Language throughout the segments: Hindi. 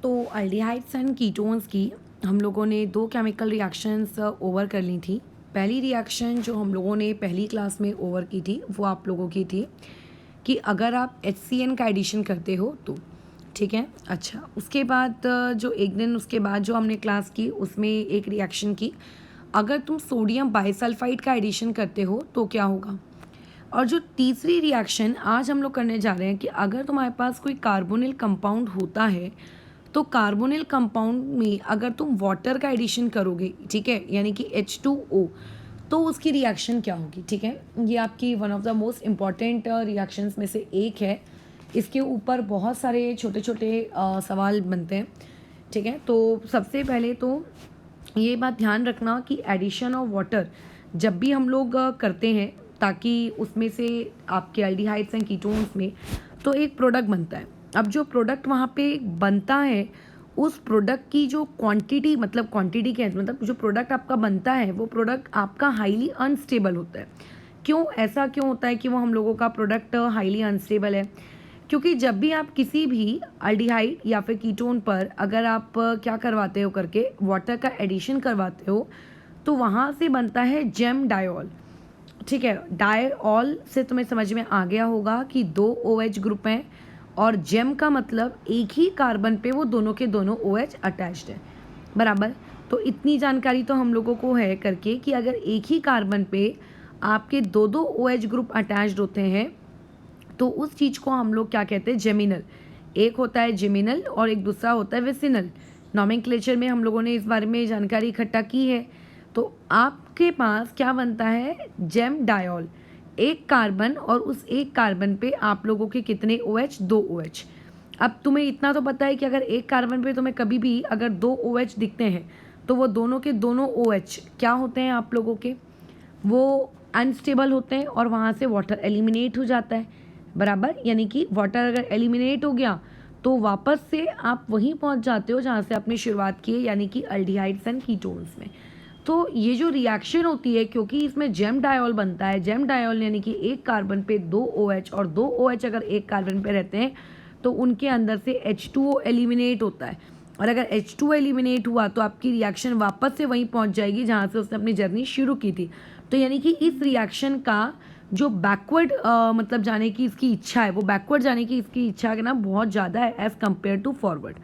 तो अल्डिहाइड्स एंड कीटोन्स की हम लोगों ने दो केमिकल रिएक्शंस ओवर कर ली थी। पहली रिएक्शन जो हम लोगों ने पहली क्लास में ओवर की थी वो आप लोगों की थी कि अगर आप HCN का एडिशन करते हो तो ठीक है। अच्छा, उसके बाद जो एक दिन उसके बाद जो हमने क्लास की उसमें एक रिएक्शन की, अगर तुम सोडियम बाइसल्फाइड का एडिशन करते हो तो क्या होगा। और जो तीसरी रिएक्शन आज हम लोग करने जा रहे हैं कि अगर तुम्हारे पास कोई कार्बोनिल कंपाउंड होता है तो कार्बोनिल कंपाउंड में अगर तुम वाटर का एडिशन करोगे, ठीक है, यानी कि H2O, तो उसकी रिएक्शन क्या होगी। ठीक है, ये आपकी one of the most important reactions में से एक है। इसके ऊपर बहुत सारे छोटे छोटे सवाल बनते हैं। ठीक है, तो सबसे पहले तो ये बात ध्यान रखना कि एडिशन ऑफ वाटर जब भी हम लोग करते हैं ताकि उसमें से आपके एल्डिहाइड्स एंड कीटोन्स में तो एक प्रोडक्ट बनता है। अब जो प्रोडक्ट वहाँ पे बनता है उस प्रोडक्ट की जो क्वांटिटी, मतलब क्वांटिटी क्या है, मतलब जो प्रोडक्ट आपका बनता है वो प्रोडक्ट आपका हाईली अनस्टेबल होता है। क्यों ऐसा क्यों होता है कि वो हम लोगों का प्रोडक्ट हाईली अनस्टेबल है, क्योंकि जब भी आप किसी भी अल्डिहाइड या फिर कीटोन पर अगर आप क्या करवाते हो करके वाटर का एडिशन करवाते हो तो वहाँ से बनता है जेम डायोल। ठीक है, डायऑल से तुम्हें समझ में आ गया होगा कि दो OH ग्रुप हैं और जेम का मतलब एक ही कार्बन पे वो दोनों के दोनों OH अटैच्ड है, बराबर। तो इतनी जानकारी तो हम लोगों को है करके कि अगर एक ही कार्बन पे आपके दो दो OH ग्रुप अटैच्ड होते हैं तो उस चीज़ को हम लोग क्या कहते हैं, जेमिनल। एक होता है जेमिनल और एक दूसरा होता है विसिनल। नॉमेनक्लेचर में हम लोगों ने इस बारे में जानकारी इकट्ठा की है। तो आपके पास क्या बनता है, जेम डायोल, एक कार्बन, और उस एक कार्बन पे आप लोगों के कितने OH, दो OH। अब तुम्हें इतना तो पता है कि अगर एक कार्बन पे तुम्हें कभी भी अगर दो OH दिखते हैं तो वो दोनों के दोनों OH क्या होते हैं आप लोगों के, वो अनस्टेबल होते हैं और वहाँ से वाटर एलिमिनेट हो जाता है, बराबर। यानी कि वाटर अगर एलिमिनेट हो गया तो वापस से आप वहीं पहुँच जाते हो जहाँ से आपने शुरुआत की है, यानी कि अल्डिहाइड्स एंड कीटोन्स में। तो ये जो रिएक्शन होती है, क्योंकि इसमें जेम डायोल बनता है, जेम डायोल यानी कि एक कार्बन पे दो OH और दो OH अगर एक कार्बन पे रहते हैं तो उनके अंदर से H2O एलिमिनेट होता है, और अगर H2O एलिमिनेट हुआ तो आपकी रिएक्शन वापस से वहीं पहुंच जाएगी जहाँ से उसने अपनी जर्नी शुरू की थी। तो यानी कि इस रिएक्शन का जो बैकवर्ड मतलब जाने की इसकी इच्छा है, वो बैकवर्ड जाने की इसकी इच्छा है ना बहुत ज़्यादा है एज़ कम्पेयर टू फॉरवर्ड।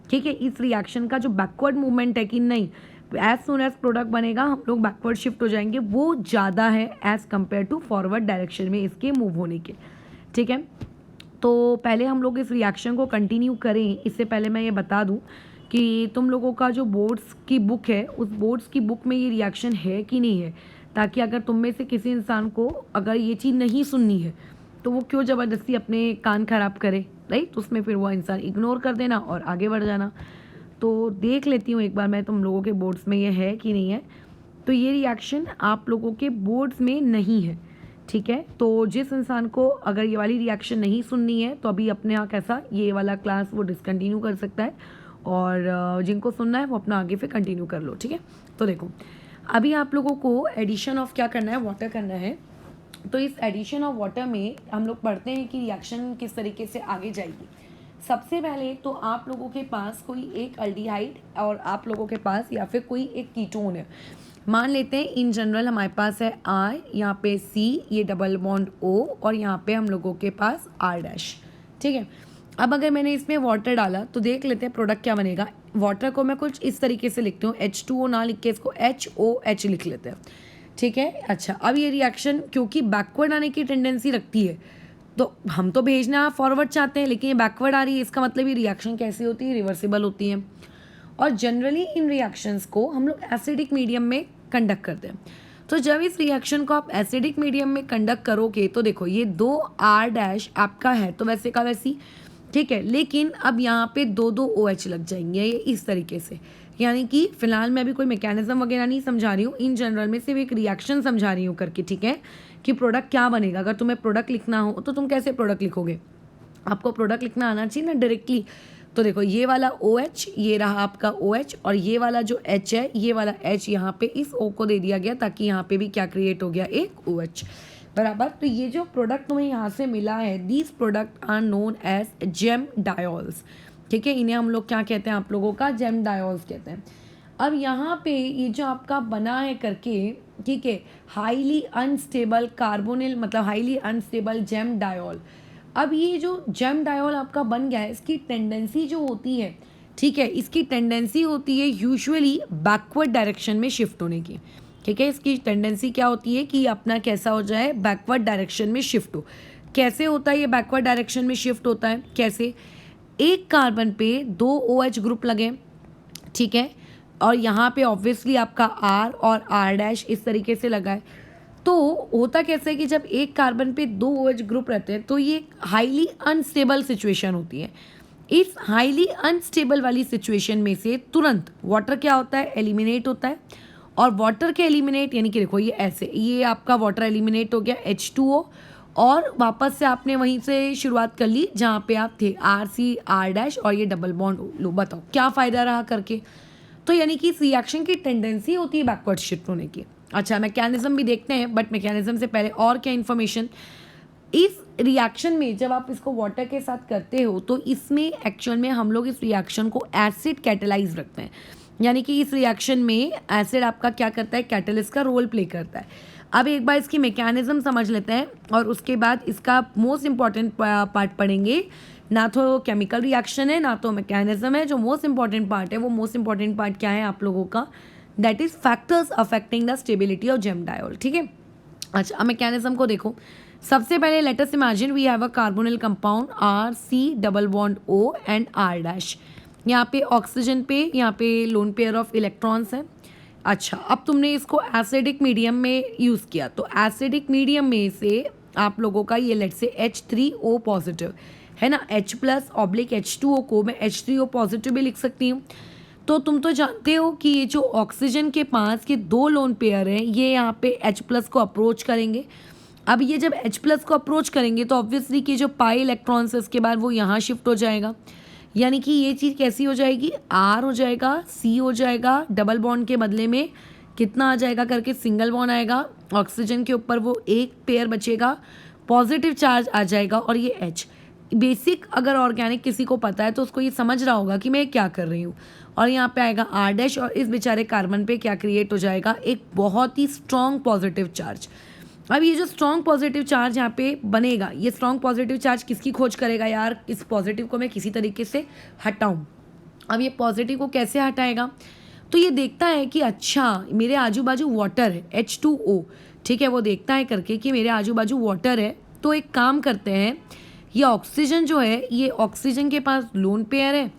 ठीक है, इस रिएक्शन का जो बैकवर्ड मूवमेंट है कि नहीं, एज सुन एज प्रोडक्ट बनेगा हम लोग बैकवर्ड शिफ्ट हो जाएंगे, वो ज़्यादा है as compared to forward direction में इसके मूव होने के। ठीक है, तो पहले हम लोग इस रिएक्शन को कंटिन्यू करें इससे पहले मैं ये बता दूं कि तुम लोगों का जो बोर्ड्स की बुक है उस बोर्ड्स की बुक में ये रिएक्शन है कि नहीं है, ताकि अगर तुम में से किसी इंसान को अगर ये चीज़ नहीं सुननी है तो वो क्यों ज़बरदस्ती अपने कान खराब करे, राइट। तो उसमें फिर वो इंसान इग्नोर कर देना और आगे बढ़ जाना। तो देख लेती हूँ एक बार मैं तुम लोगों के बोर्ड्स में ये है कि नहीं है। तो ये रिएक्शन आप लोगों के बोर्ड्स में नहीं है, ठीक है। तो जिस इंसान को अगर ये वाली रिएक्शन नहीं सुननी है तो अभी अपने यहाँ कैसा ये वाला क्लास वो डिसकंटिन्यू कर सकता है, और जिनको सुनना है वो अपना आगे फिर कंटिन्यू कर लो। ठीक है, तो देखो अभी आप लोगों को एडिशन ऑफ क्या करना है, वाटर करना है। तो इस एडिशन ऑफ वाटर में हम लोग पढ़ते हैं कि रिएक्शन किस तरीके से आगे जाएगी। सबसे पहले तो आप लोगों के पास कोई एक अल्डिहाइड और आप लोगों के पास या फिर कोई एक कीटोन है। मान लेते हैं इन जनरल हमारे पास है I, यहाँ पे C, ये डबल बॉन्ड O, और यहाँ पे हम लोगों के पास R'। ठीक है, अब अगर मैंने इसमें वाटर डाला तो देख लेते हैं प्रोडक्ट क्या बनेगा। वाटर को मैं कुछ इस तरीके से लिखती हूँ, H2O ना लिख के इसको HOH लिख लेते हैं। ठीक है, अच्छा, अब ये रिएक्शन क्योंकि बैकवर्ड आने की टेंडेंसी रखती है तो हम तो भेजना फॉरवर्ड चाहते हैं, लेकिन ये बैकवर्ड आ रही है, इसका मतलब ये रिएक्शन कैसी होती है, रिवर्सिबल होती है। और जनरली इन रिएक्शंस को हम लोग एसिडिक मीडियम में कंडक्ट करते हैं। तो जब इस रिएक्शन को आप एसिडिक मीडियम में कंडक्ट करोगे तो देखो ये दो R' आपका है तो वैसे का वैसी, ठीक है, लेकिन अब यहाँ पे दो दो OH लग जाएंगे ये इस तरीके से। यानी कि फिलहाल मैं अभी कोई मैकेनिज्म वगैरह नहीं समझा रही हूँ, इन जनरल में सिर्फ एक रिएक्शन समझा रही हूँ करके, ठीक है, कि प्रोडक्ट क्या बनेगा। अगर तुम्हें प्रोडक्ट लिखना हो तो तुम कैसे प्रोडक्ट लिखोगे, आपको प्रोडक्ट लिखना आना चाहिए ना डायरेक्टली। तो देखो ये वाला OH, ये रहा आपका OH, और ये वाला जो H है, ये वाला H यहाँ पे इस O को दे दिया गया ताकि यहाँ पे भी क्या क्रिएट हो गया, एक OH, बराबर। तो ये जो प्रोडक्ट तुम्हें यहाँ से मिला है, these product are known as gem diols. ठीक है, इन्हें हम लोग क्या कहते हैं, आप लोगों का जेम डायोल्स कहते हैं। अब यहाँ पे ये जो आपका बना है करके, ठीक है, हाईली अनस्टेबल कार्बोनिल मतलब हाईली अनस्टेबल जेम डायोल। अब ये जो जेम डायोल आपका बन गया है, इसकी टेंडेंसी जो होती है, ठीक है, इसकी टेंडेंसी होती है यूजुअली बैकवर्ड डायरेक्शन में शिफ्ट होने की। ठीक है, इसकी टेंडेंसी क्या होती है कि अपना कैसा हो जाए, बैकवर्ड डायरेक्शन में शिफ्ट हो। कैसे होता है ये बैकवर्ड डायरेक्शन में शिफ्ट होता है, कैसे, एक कार्बन पे 2 OH ग्रुप लगे, ठीक है, और यहाँ पे ऑब्वियसली आपका R और R' इस तरीके से लगा है। तो होता कैसे है कि जब एक कार्बन पे 2 OH ग्रुप रहते हैं तो ये हाईली अनस्टेबल सिचुएशन होती है। इस हाईली अनस्टेबल वाली सिचुएशन में से तुरंत वाटर क्या होता है, एलिमिनेट होता है। और वाटर के एलिमिनेट यानी कि देखो ये ऐसे, ये आपका वाटर एलिमिनेट हो गया H2O, और वापस से आपने वहीं से शुरुआत कर ली जहाँ पे आप थे, RC R' और ये डबल बॉन्ड लो। बताओ क्या फ़ायदा रहा करके। तो यानी कि इस रिएक्शन की टेंडेंसी होती है बैकवर्ड शिफ्ट होने की। अच्छा, मैकेनिज्म भी देखते हैं, बट मैकेनिज्म से पहले और क्या इन्फॉर्मेशन, इस रिएक्शन में जब आप इसको वाटर के साथ करते हो तो इसमें एक्चुअल में हम लोग इस रिएक्शन को एसिड कैटेलाइज रखते हैं। यानी कि इस रिएक्शन में एसिड आपका क्या करता है, कैटलिस्ट का रोल प्ले करता है। अब एक बार इसकी मैकेनिज्म समझ लेते हैं और उसके बाद इसका मोस्ट इंपॉर्टेंट पार्ट पढ़ेंगे। ना तो केमिकल रिएक्शन है ना तो मैकेनिज्म है, जो मोस्ट इंपॉर्टेंट पार्ट है वो मोस्ट इंपॉर्टेंट पार्ट क्या है आप लोगों का, that is factors affecting the stability of gem diol. ठीक है, अच्छा अब मैकेनिज्म को देखो। सबसे पहले let us imagine we have a carbonyl compound RC double bond O and R'। यहाँ पे ऑक्सीजन पे यहाँ पे लोन पेयर ऑफ इलेक्ट्रॉन्स है। अच्छा, अब तुमने इसको एसिडिक मीडियम में यूज़ किया तो एसिडिक मीडियम में से आप लोगों का ये लेट से H3O पॉजिटिव है ना, H+/H2O को मैं H3O पॉजिटिव भी लिख सकती हूँ। तो तुम तो जानते हो कि ये जो ऑक्सीजन के पास के 2 लोन पेयर हैं ये यहाँ पे H+ को अप्रोच करेंगे। अब ये जब H+ को अप्रोच करेंगे तो ऑब्वियसली कि जो पाई इलेक्ट्रॉन्स है उसके बाद वो यहाँ शिफ्ट हो जाएगा। यानी कि ये चीज़ कैसी हो जाएगी, R हो जाएगा, C हो जाएगा, डबल बॉन्ड के बदले में कितना आ जाएगा करके सिंगल बॉन्ड आएगा, ऑक्सीजन के ऊपर वो एक पेयर बचेगा, पॉजिटिव चार्ज आ जाएगा और ये H। बेसिक अगर ऑर्गेनिक किसी को पता है तो उसको ये समझ रहा होगा कि मैं क्या कर रही हूँ। और यहाँ पे आएगा R' और इस बेचारे कार्बन पे क्या क्रिएट हो जाएगा, एक बहुत ही स्ट्रॉन्ग पॉजिटिव चार्ज। अब ये जो स्ट्रॉन्ग पॉजिटिव चार्ज यहाँ पे बनेगा, ये स्ट्रॉन्ग पॉजिटिव चार्ज किसकी खोज करेगा, यार इस पॉजिटिव को मैं किसी तरीके से हटाऊँ। अब ये पॉजिटिव को कैसे हटाएगा, तो ये देखता है कि अच्छा मेरे आजू बाजू वाटर है H2O, ठीक है, वो देखता है करके कि मेरे आजू बाजू वाटर है। तो एक काम करते हैं, ये ऑक्सीजन जो है ये ऑक्सीजन के पास लोन पेयर है,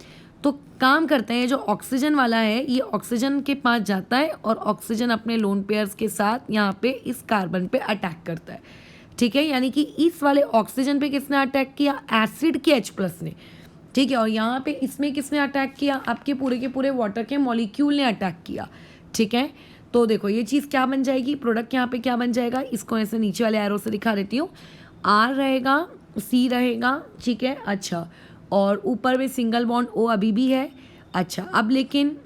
तो काम करते हैं जो ऑक्सीजन वाला है ये ऑक्सीजन के पास जाता है और ऑक्सीजन अपने लोन पेयर्स के साथ यहाँ पे इस कार्बन पे अटैक करता है। ठीक है, यानी कि इस वाले ऑक्सीजन पे किसने अटैक किया, एसिड के H+ ने। ठीक है, और यहाँ पे इसमें किसने अटैक किया, आपके पूरे के पूरे वाटर के मॉलिक्यूल ने अटैक किया। ठीक है, तो देखो ये चीज़ क्या बन जाएगी, प्रोडक्ट यहाँ पे क्या बन जाएगा, इसको ऐसे नीचे वाले एरो से दिखा देती हूँ। R रहेगा, C रहेगा, ठीक है, अच्छा, और ऊपर में सिंगल बॉन्ड O अभी भी है। अच्छा, अब लेकिन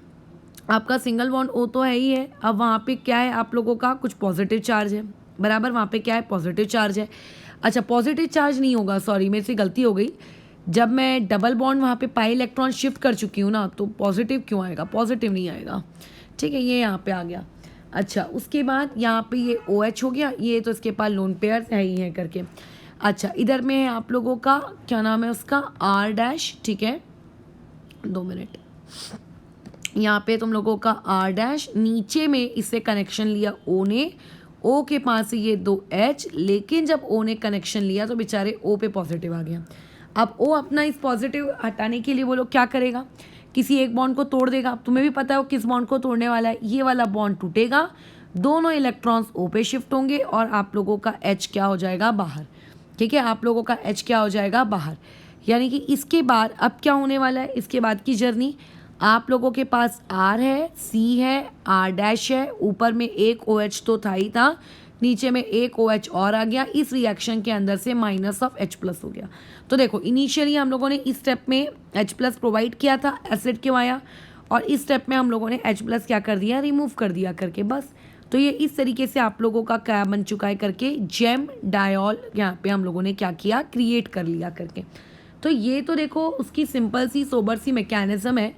आपका सिंगल बॉन्ड O तो है ही है, अब वहाँ पे क्या है आप लोगों का कुछ पॉजिटिव चार्ज है, बराबर, वहाँ पे क्या है, पॉजिटिव चार्ज है। अच्छा, पॉजिटिव चार्ज नहीं होगा, सॉरी मेरे से गलती हो गई, जब मैं डबल बॉन्ड वहाँ पे पाई इलेक्ट्रॉन शिफ्ट कर चुकी हूँ ना, तो पॉजिटिव क्यों आएगा, पॉजिटिव नहीं आएगा। ठीक है, ये यहाँ पे आ गया। अच्छा, उसके बाद यहाँ पे ये OH हो गया, ये तो इसके पास लोन पेयर है ही है करके। अच्छा, इधर में है आप लोगों का क्या नाम है उसका, R', ठीक है, 2 मिनट, यहाँ पे तुम लोगों का R', नीचे में इससे कनेक्शन लिया O ने, O के पास ये 2 H, लेकिन जब O ने कनेक्शन लिया तो बेचारे O पे पॉजिटिव आ गया। अब O अपना इस पॉजिटिव हटाने के लिए वो लोग क्या करेगा, किसी एक बॉन्ड को तोड़ देगा। अब तुम्हें भी पता है वो किस बॉन्ड को तोड़ने वाला है, ये वाला बॉन्ड टूटेगा, दोनों इलेक्ट्रॉन्स O पे शिफ्ट होंगे और आप लोगों का H क्या हो जाएगा, बाहर। ठीक है, आप लोगों का H क्या हो जाएगा, बाहर। यानी कि इसके बाद अब क्या होने वाला है, इसके बाद की जर्नी, आप लोगों के पास R है, C है, R' है, ऊपर में एक OH तो था ही था, नीचे में एक OH और आ गया, इस रिएक्शन के अंदर से -H+ हो गया। तो देखो इनिशियली हम लोगों ने इस स्टेप में H+ प्रोवाइड किया था एसिड के वाया, और इस स्टेप में हम लोगों ने H+ क्या कर दिया, रिमूव कर दिया करके, बस। तो ये इस तरीके से आप लोगों का क्या बन चुका है करके, जेम डायोल यहाँ पे हम लोगों ने क्या किया, क्रिएट कर लिया करके। तो ये तो देखो उसकी सिंपल सी सोबर सी मैकेनिज्म है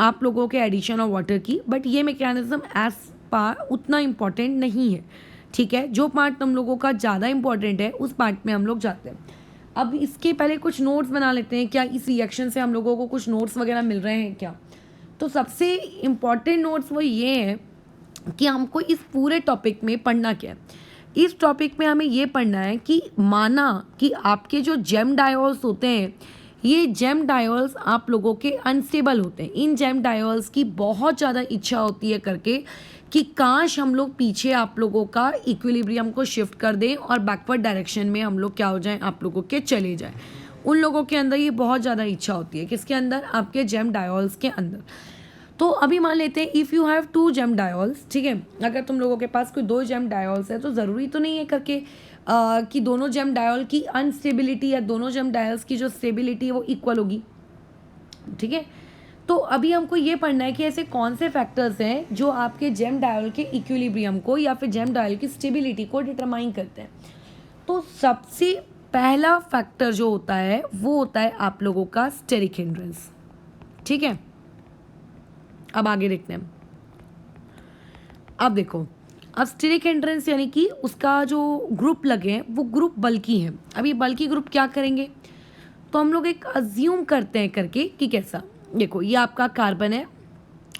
आप लोगों के एडिशन ऑफ वाटर की, बट ये मैकेनिज्म एज पार उतना इम्पॉर्टेंट नहीं है, ठीक है। जो पार्ट हम लोगों का ज़्यादा इम्पॉर्टेंट है उस पार्ट में हम लोग जाते हैं। अब इसके पहले कुछ नोट्स बना लेते हैं, क्या इस रिएक्शन से हम लोगों को कुछ नोट्स वगैरह मिल रहे हैं क्या। तो सबसे इम्पॉर्टेंट नोट्स वो ये है कि हमको इस पूरे टॉपिक में पढ़ना क्या है। इस टॉपिक में हमें ये पढ़ना है कि माना कि आपके जो जेम डायोल्स होते हैं, ये जेम डायोल्स आप लोगों के अनस्टेबल होते हैं। इन जेम डायोल्स की बहुत ज़्यादा इच्छा होती है करके कि काश हम लोग पीछे आप लोगों का इक्विलिब्रियम को शिफ्ट कर दें और बैकवर्ड डायरेक्शन में हम लोग क्या हो जाएं, आप लोगों के चले जाएं। उन लोगों के अंदर ये बहुत ज़्यादा इच्छा होती है, किसके अंदर, आपके जेम डायोल्स के अंदर। तो अभी मान लेते हैं if you have 2 gem diols, ठीक है, अगर तुम लोगों के पास कोई 2 जेम डायोल्स है तो ज़रूरी तो नहीं है करके कि दोनों जेम डायोल की अनस्टेबिलिटी या दोनों जेम डायोल्स की जो स्टेबिलिटी है वो इक्वल होगी, ठीक है। तो अभी हमको ये पढ़ना है कि ऐसे कौन से फैक्टर्स हैं जो आपके जेम डायोल के इक्विलिब्रियम को या फिर जेम डायोल की स्टेबिलिटी को डिटरमाइन करते हैं। तो सबसे पहला फैक्टर जो होता है वो होता है आप लोगों का स्टेरिक हिंड्रेंस, ठीक है। अब आगे देखते हैं। अब देखो, अब स्टेरिक हिंड्रेंस यानी कि उसका जो ग्रुप लगे हैं वो ग्रुप बल्कि है। अब ये बल्कि ग्रुप क्या करेंगे, तो हम लोग एक अज्यूम करते हैं करके कि कैसा, देखो ये आपका कार्बन है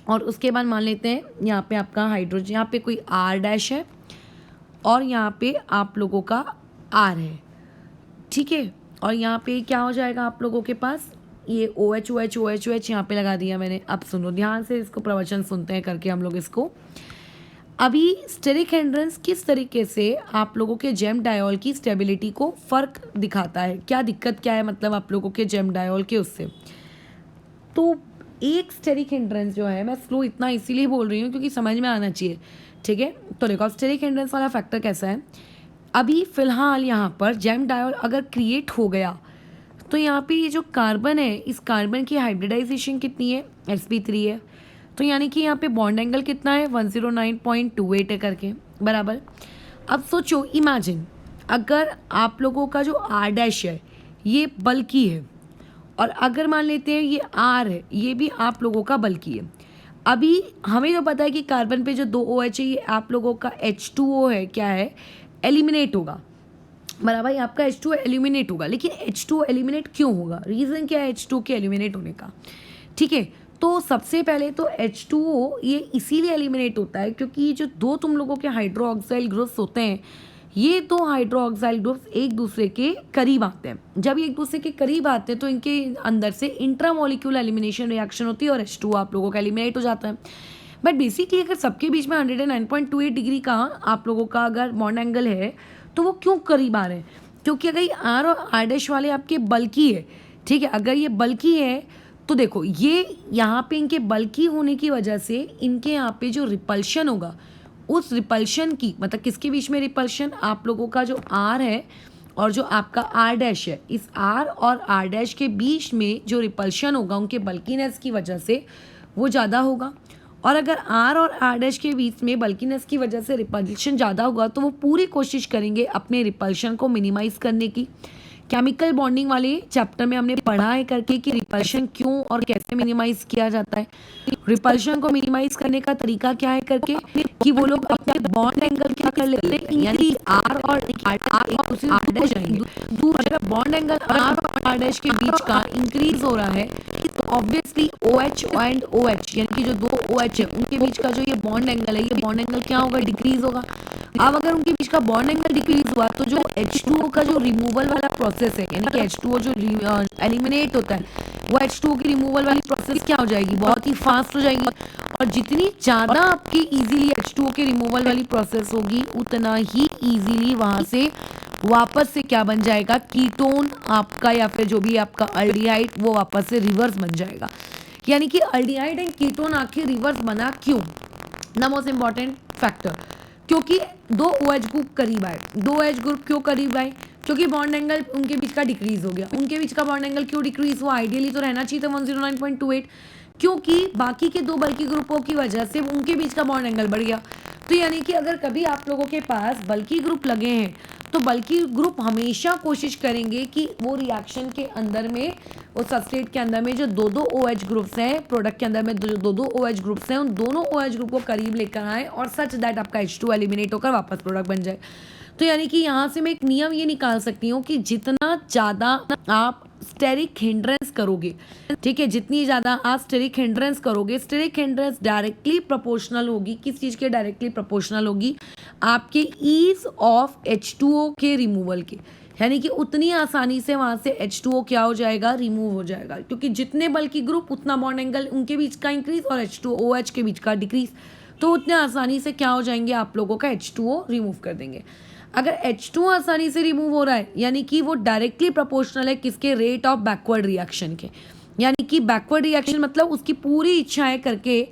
और उसके बाद मान लेते हैं यहाँ पे आपका हाइड्रोजन, यहाँ पे कोई आर डैश है और यहाँ पे आप लोगों का आर है, ठीक है। और यहाँ पे क्या हो जाएगा आप लोगों के पास, ये O H O H O H O H यहाँ पे लगा दिया मैंने। अब सुनो ध्यान से, इसको प्रवचन सुनते हैं करके हम लोग इसको। अभी स्टेरिक हिंड्रेंस किस तरीके से आप लोगों के जेम डायोल की स्टेबिलिटी को फ़र्क दिखाता है, क्या दिक्कत क्या है मतलब आप लोगों के जेम डायोल के उससे। तो एक स्टेरिक हिंड्रेंस जो है, मैं स्लो इतना इसीलिए बोल रही हूँ क्योंकि समझ में आना चाहिए, ठीक है। तो देखो स्टेरिक हिंड्रेंस वाला फैक्टर कैसा है, अभी फ़िलहाल यहाँ पर जेम डायोल अगर क्रिएट हो गया तो यहाँ पे ये जो कार्बन है, इस कार्बन की हाइब्रिडाइजेशन कितनी है, sp3 है। तो यानी कि यहाँ पे बॉन्ड एंगल कितना है, 109.28 है करके, बराबर। अब सोचो, इमेजिन अगर आप लोगों का जो आर डैश है ये बल्कि है और अगर मान लेते हैं ये आर है, ये भी आप लोगों का बल्कि है। अभी हमें तो पता है कि कार्बन पे जो 2 OH है ये आप लोगों का H2O है, क्या है, एलिमिनेट होगा, बराबर। आपका H2O एलिमिनेट होगा, लेकिन H2O एलिमिनेट क्यों होगा, रीज़न क्या है H2O के एलिमिनेट होने का, ठीक है। तो सबसे पहले तो H2O ये इसीलिए एलिमिनेट होता है क्योंकि ये जो 2 तुम लोगों के हाइड्रोक्साइल ग्रुप्स होते हैं, ये 2 हाइड्रोक्साइल ग्रुप्स एक दूसरे के करीब आते हैं। जब ये एक दूसरे के करीब आते हैं तो इनके अंदर से इंट्रामोलिक्यूलर एलिमिनेशन रिएक्शन होती है और H2O आप लोगों का एलिमिनेट हो जाता है। बट बेसिकली अगर सबके बीच में 109.28 डिग्री का आप लोगों का अगर बॉन्ड एंगल है तो वो क्यों करीब आ रहे हैं, क्योंकि अगर ये आर और आर डैश वाले आपके बल्कि है, ठीक है, अगर ये बल्कि है तो देखो ये यहाँ पे इनके बल्कि होने की वजह से इनके यहाँ पे जो रिपल्शन होगा, उस रिपल्शन की मतलब किसके बीच में रिपल्शन, आप लोगों का जो आर है और जो आपका आर डैश है, इस आर और आर डैश के बीच में जो रिपल्शन होगा उनके बल्कीनेस की वजह से वो ज़्यादा होगा। और अगर आर और आर डैश के बीच में बल्कीनेस की वजह से रिपल्शन ज़्यादा होगा तो वो पूरी कोशिश करेंगे अपने रिपल्शन को मिनिमाइज़ करने की। केमिकल बॉन्डिंग वाले चैप्टर में हमने पढ़ा है करके कि रिपल्शन क्यों और कैसे मिनिमाइज किया जाता है। रिपल्शन को मिनिमाइज करने का तरीका क्या है करके कि वो लोग अपने बॉन्ड एंगल क्या कर लेते हैं, यानी आर और आर एक दूसरे आर डैश जाएंगे, दूसरा बॉन्ड एंगल आर और आर डैश के बीच का इंक्रीज हो रहा है तो ऑब्वियसली OH एंड OH यानी कि जो 2 OH है उनके बीच का जो ये बॉन्ड एंगल है, ये बॉन्ड एंगल क्या होगा, डिक्रीज होगा। अब अगर उनके बीच का बॉन्ड एंगल डिक्रीज हुआ तो जो H2O का जो रिमूवल वाला प्रोसेस है, यानी कि H2O जो एलिमिनेट होता है, वो H2O की रिमूवल वाली प्रोसेस क्या हो जाएगी, बहुत ही फास्ट हो जाएगी। और जितनी ज़्यादा आपकी इजीली H2O के रिमूवल वाली प्रोसेस होगी उतना ही इजीली वहाँ से वापस से क्या बन जाएगा, कीटोन आपका या फिर जो भी आपका अल्डिहाइड वो वापस से रिवर्स बन जाएगा। यानी कि अल्डिहाइड एंड कीटोन आखिर रिवर्स बना क्यों, द मोस्ट इम्पॉर्टेंट फैक्टर, क्योंकि 2 OH ग्रुप करीब आए। 2 OH ग्रुप क्यों करीब आए, क्योंकि बॉन्ड एंगल उनके बीच का डिक्रीज हो गया। उनके बीच का बॉन्ड एंगल क्यों डिक्रीज हुआ, आइडियली तो रहना चाहिए था 109.28, क्योंकि बाकी के 2 बल्कि ग्रुपों की वजह से उनके बीच का बॉन्ड एंगल बढ़ गया। तो यानी कि अगर कभी आप लोगों के पास बल्कि ग्रुप लगे हैं तो बल्कि ग्रुप हमेशा कोशिश करेंगे कि वो रिएक्शन के अंदर में, उस सबस्ट्रेट के अंदर में जो दो दो OH ग्रुप्स हैं, प्रोडक्ट के अंदर में जो दो दो OH ग्रुप्स हैं, उन दोनों OH ग्रुप को करीब लेकर आए और सच दैट आपका H2 एलिमिनेट होकर वापस प्रोडक्ट बन जाए। तो यानी कि यहाँ से मैं एक नियम ये निकाल सकती हूँ कि जितना ज़्यादा आप स्टेरिक हिंड्रेंस करोगे, ठीक है, जितनी ज़्यादा आप स्टेरिक हिंड्रेंस करोगे, स्टेरिक हिंड्रेंस डायरेक्टली प्रोपोर्शनल होगी, किस चीज़ के डायरेक्टली प्रोपोर्शनल होगी, आपके ईज ऑफ H2O के रिमूवल के, यानी कि उतनी आसानी से वहाँ से H2O क्या हो जाएगा, रिमूव हो जाएगा, क्योंकि जितने बल्कि ग्रुप उतना बॉन्ड एंगल उनके बीच का इंक्रीज और H2OH के बीच का डिक्रीज, तो उतने आसानी से क्या हो जाएंगे, आप लोगों का H2O रिमूव कर देंगे। अगर H2O आसानी से रिमूव हो रहा है यानी कि वो डायरेक्टली प्रोपोर्शनल है किसके, रेट ऑफ बैकवर्ड रिएक्शन के, यानी कि बैकवर्ड रिएक्शन मतलब उसकी पूरी इच्छाएं करके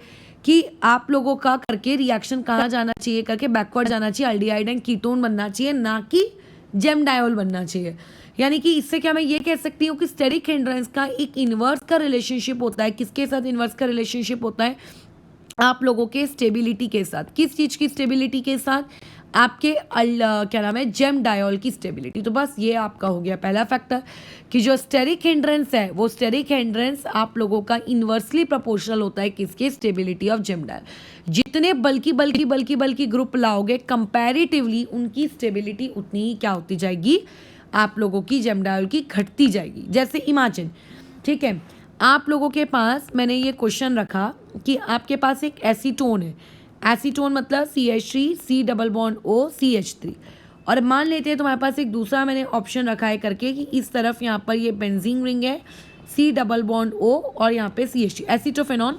कि आप लोगों का करके रिएक्शन कहाँ जाना चाहिए, करके बैकवर्ड जाना चाहिए, अल्डिहाइड एंड कीटोन बनना चाहिए, ना कि जेम डायोल बनना चाहिए। यानी कि इससे क्या मैं ये कह सकती हूँ कि स्टेरिक हिंड्रेंस का एक इन्वर्स का रिलेशनशिप होता है, किसके साथ इन्वर्स का रिलेशनशिप होता है, आप लोगों के स्टेबिलिटी के साथ। किस चीज़ की स्टेबिलिटी के साथ, आपके क्या नाम है, जेम डायोल की स्टेबिलिटी। तो बस ये आपका हो गया पहला फैक्टर कि जो स्टेरिक हिंड्रेंस है वो स्टेरिक हिंड्रेंस आप लोगों का इन्वर्सली प्रोपोर्शनल होता है किसके, स्टेबिलिटी ऑफ जेम डायोल। जितने बल्कि ग्रुप लाओगे कंपैरेटिवली उनकी स्टेबिलिटी उतनी ही क्या होती जाएगी, आप लोगों की जेम डायोल की घटती जाएगी। जैसे इमेजिन, ठीक है, आप लोगों के पास मैंने ये क्वेश्चन रखा कि आपके पास एक एसीटोन है, एसीटोन मतलब CH3 C double bond O CH3, और मान लेते हैं तुम्हारे पास एक दूसरा मैंने ऑप्शन रखा है करके कि इस तरफ यहाँ पर ये बेंजीन रिंग है C डबल बॉन्ड O और यहाँ पे CH3 एसीटोफेनॉन।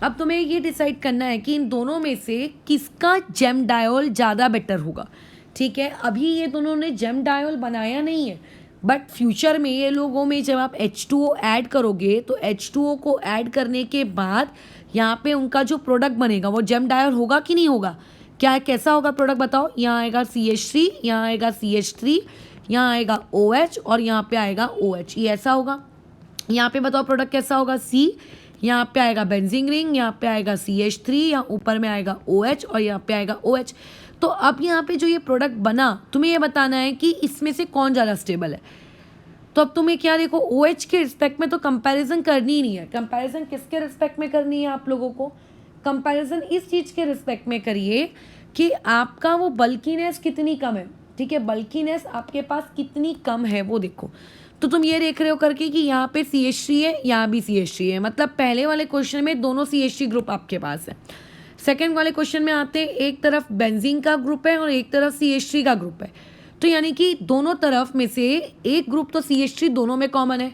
अब तुम्हें ये डिसाइड करना है कि इन दोनों में से किसका जेम डायोल ज़्यादा बेटर होगा। ठीक है, अभी ये दोनों ने जेम डायोल बनाया नहीं है, बट फ्यूचर में ये लोगों में जब आप H2O ऐड करोगे तो H2O को ऐड करने के बाद यहाँ पे उनका जो प्रोडक्ट बनेगा वो जेम डायोल होगा कि नहीं होगा, क्या कैसा होगा प्रोडक्ट बताओ। यहाँ आएगा CH3, यहाँ आएगा CH3, यहाँ आएगा OH और यहाँ पे आएगा OH, ये ऐसा होगा। यहाँ पे बताओ प्रोडक्ट कैसा होगा, C, यहाँ पे आएगा बेंजीन रिंग, यहाँ पे आएगा CH3, यहाँ ऊपर में आएगा OH और यहाँ पे आएगा OH। तो अब यहाँ पे जो ये प्रोडक्ट बना, तुम्हें ये बताना है कि इसमें से कौन ज़्यादा स्टेबल है। तो अब तुम्हें क्या देखो, OH के रिस्पेक्ट में तो कंपैरिजन करनी ही नहीं है। कंपैरिजन किसके रिस्पेक्ट में करनी है आप लोगों को, कंपैरिजन इस चीज़ के रिस्पेक्ट में करिए कि आपका वो बल्कीनेस कितनी कम है। ठीक है, बल्कीनेस आपके पास कितनी कम है वो देखो। तो तुम ये देख रहे हो करके कि यहाँ पे CH3 है, यहाँ भी CH3 है, मतलब पहले वाले क्वेश्चन में दोनों CH3 ग्रुप आपके पास है। सेकेंड वाले क्वेश्चन में आते हैं, एक तरफ बेंजीन का ग्रुप है और एक तरफ CH3 का ग्रुप है, तो यानी कि दोनों तरफ में से एक ग्रुप तो CH3 दोनों में कॉमन है।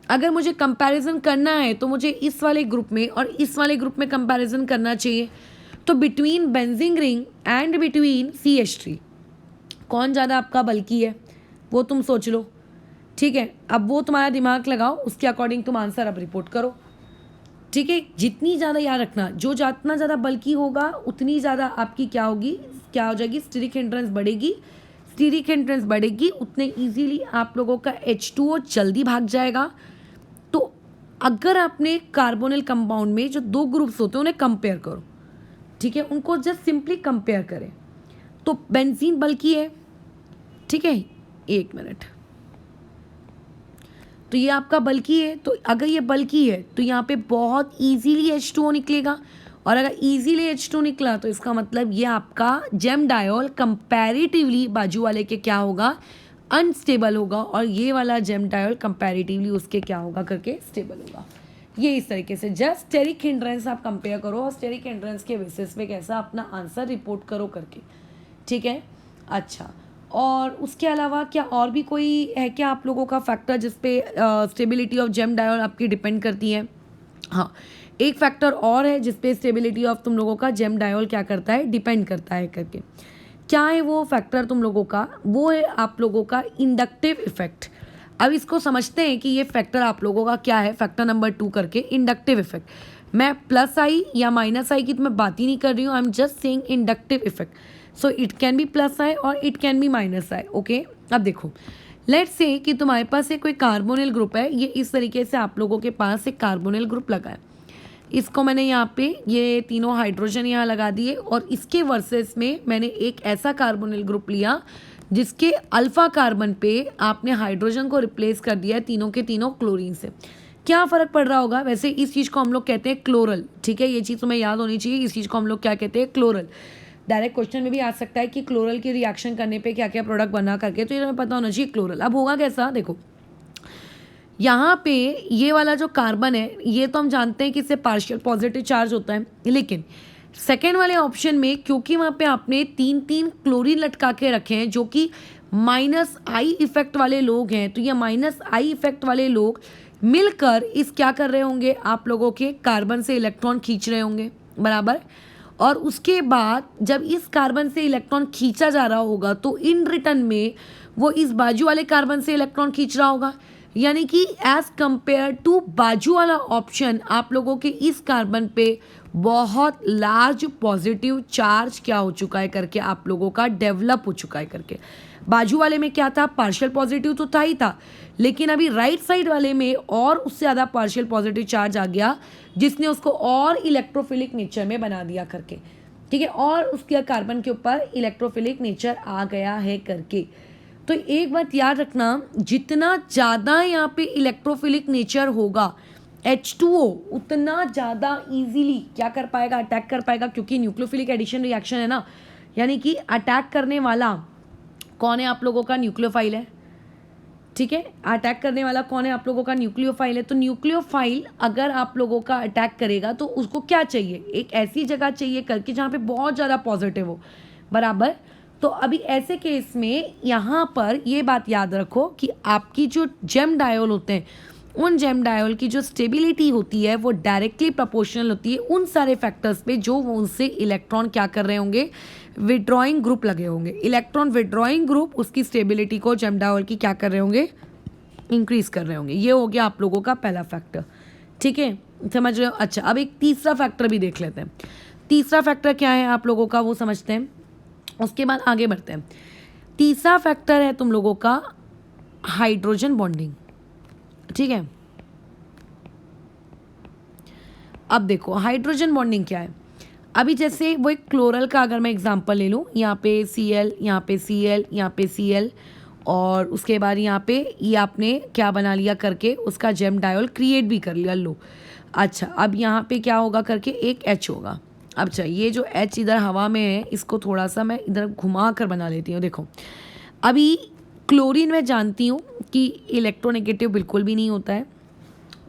अगर मुझे कंपैरिजन करना है तो मुझे इस वाले ग्रुप में और इस वाले ग्रुप में कंपैरिजन करना चाहिए। तो between benzene ring and between CH3 कौन ज़्यादा आपका बल्कि है वो तुम सोच लो। ठीक है, अब वो तुम्हारा दिमाग लगाओ, उसके अकॉर्डिंग तुम आंसर अब रिपोर्ट करो। ठीक है, जितनी ज़्यादा याद रखना, जो जितना ज़्यादा बल्कि होगा उतनी ज़्यादा आपकी क्या होगी, क्या हो जाएगी, स्टेरिक हिंड्रेंस बढ़ेगी। स्टेरिक हिंड्रेंस बढ़ेगी उतने इजीली आप लोगों का H2O जल्दी भाग जाएगा। तो अगर आपने कार्बोनिल कंपाउंड में जो दो ग्रुप्स होते हैं उन्हें कंपेयर करो, ठीक है, उनको जस्ट सिंपली कंपेयर करें। तो बेंजीन बल्कि है, ठीक है, एक मिनट, तो ये आपका बल्कि है, तो अगर ये बल्कि है तो यहाँ पे बहुत इजीली H2O निकलेगा, और अगर इजीली H2 निकला तो इसका मतलब ये आपका जेम डायोल कंपैरेटिवली बाजू वाले के क्या होगा, अनस्टेबल होगा, और ये वाला जेम डायोल कंपैरेटिवली उसके क्या होगा करके स्टेबल होगा। ये इस तरीके से जस्ट स्टेरिक हिंड्रेंस आप कंपेयर करो और स्टेरिक हिंड्रेंस के बेसिस पे कैसा अपना आंसर रिपोर्ट करो करके। ठीक है, अच्छा, और उसके अलावा क्या और भी कोई है क्या आप लोगों का फैक्टर जिसपे स्टेबिलिटी ऑफ जेम डायोल आपकी डिपेंड करती है। हाँ, एक फैक्टर और है जिसपे स्टेबिलिटी ऑफ तुम लोगों का जेम डायोल क्या करता है, डिपेंड करता है करके। क्या है वो फैक्टर तुम लोगों का, वो है आप लोगों का इंडक्टिव इफेक्ट। अब इसको समझते हैं कि ये फैक्टर आप लोगों का क्या है, फैक्टर नंबर 2 करके इंडक्टिव इफेक्ट। मैं प्लस आई या माइनस आई की तो मैं बात ही नहीं कर रही हूँ, I am just saying inductive effect. So it can be plus I और it can be minus I. Okay, अब देखो, लेट्स से कि तुम्हारे पास एक कोई कार्बोनिल ग्रुप है, ये इस तरीके से आप लोगों के पास एक कार्बोनिल ग्रुप लगा है। इसको मैंने यहाँ पे ये तीनों हाइड्रोजन यहाँ लगा दिए, और इसके वर्सेस में मैंने एक ऐसा कार्बोनिल ग्रुप लिया जिसके अल्फा कार्बन पे आपने हाइड्रोजन को रिप्लेस कर दिया है तीनों के तीनों क्लोरीन से। क्या फ़र्क पड़ रहा होगा? वैसे इस चीज़ को हम लोग कहते हैं क्लोरल, ठीक है, ये चीज़ तुम्हें याद होनी चाहिए। इस चीज़ को हम लोग क्या कहते हैं? क्लोरल। डायरेक्ट क्वेश्चन में भी आ सकता है कि क्लोरल की रिएक्शन करने पे क्या क्या प्रोडक्ट बना करके, तो ये तुम्हें पता होना चाहिए क्लोरल। अब होगा कैसा, देखो यहाँ पे ये वाला जो कार्बन है ये तो हम जानते हैं कि इससे पार्शियल पॉजिटिव चार्ज होता है, लेकिन सेकेंड वाले ऑप्शन में क्योंकि वहाँ पे आपने तीन तीन क्लोरीन लटका के रखे हैं जो कि -I इफेक्ट वाले लोग हैं, तो ये -I इफेक्ट वाले लोग मिलकर इस क्या कर रहे होंगे, आप लोगों के कार्बन से इलेक्ट्रॉन खींच रहे होंगे, बराबर। और उसके बाद जब इस कार्बन से इलेक्ट्रॉन खींचा जा रहा होगा तो इन रिटर्न में वो इस बाजू वाले कार्बन से इलेक्ट्रॉन खींच रहा होगा, यानी कि एज कंपेयर टू बाजू वाला ऑप्शन आप लोगों के इस कार्बन पे बहुत लार्ज पॉजिटिव चार्ज क्या हो चुका है करके आप लोगों का डेवलप हो चुका है करके। बाजू वाले में क्या था, पार्शियल पॉजिटिव तो था ही था, लेकिन अभी राइट साइड वाले में और उससे ज़्यादा पार्शियल पॉजिटिव चार्ज आ गया जिसने उसको और इलेक्ट्रोफिलिक नेचर में बना दिया करके, ठीक है, और उसके कार्बन के ऊपर इलेक्ट्रोफिलिक नेचर आ गया है करके। तो एक बात याद रखना, जितना ज़्यादा यहाँ पे इलेक्ट्रोफिलिक नेचर होगा H2O उतना ज़्यादा इजीली क्या कर पाएगा, अटैक कर पाएगा, क्योंकि न्यूक्लियोफिलिक एडिशन रिएक्शन है ना, यानी कि अटैक करने वाला कौन है आप लोगों का, न्यूक्लियोफाइल है, ठीक है। अटैक करने वाला कौन है आप लोगों का, न्यूक्लियोफाइल है। तो न्यूक्लियोफाइल अगर आप लोगों का अटैक करेगा तो उसको क्या चाहिए, एक ऐसी जगह चाहिए करके जहाँ पे बहुत ज़्यादा पॉजिटिव हो, बराबर। तो अभी ऐसे केस में यहाँ पर ये बात याद रखो कि आपकी जो जेम डायोल होते हैं उन जेम डायोल की जो स्टेबिलिटी होती है वो डायरेक्टली प्रोपोर्शनल होती है उन सारे फैक्टर्स पे जो वो उनसे इलेक्ट्रॉन क्या कर रहे होंगे, विड्रॉइंग ग्रुप लगे होंगे। इलेक्ट्रॉन विड्रॉइंग ग्रुप उसकी स्टेबिलिटी को जेम डायोल की क्या कर रहे होंगे, इंक्रीज कर रहे होंगे। ये हो गया आप लोगों का पहला फैक्टर, ठीक है, समझ रहे हो। अच्छा, अब एक तीसरा फैक्टर भी देख लेते हैं। तीसरा फैक्टर क्या है आप लोगों का वो समझते हैं, उसके बाद आगे बढ़ते हैं। तीसरा फैक्टर है तुम लोगों का हाइड्रोजन बॉन्डिंग, ठीक है। अब देखो हाइड्रोजन बॉन्डिंग क्या है। अभी जैसे वो एक क्लोरल का अगर मैं एग्जांपल ले लूँ, यहाँ पे Cl, यहाँ पे Cl, यहाँ पे Cl, और उसके बाद यहाँ पे ये आपने क्या बना लिया करके उसका जेम डायोल क्रिएट भी कर लिया, लो। अच्छा, अब यहाँ पे क्या होगा करके एक H होगा। अब अच्छा, ये जो H इधर हवा में है इसको थोड़ा सा मैं इधर घुमा कर बना लेती हूँ। देखो अभी क्लोरीन मैं जानती हूँ कि इलेक्ट्रोनेगेटिव बिल्कुल भी नहीं होता है,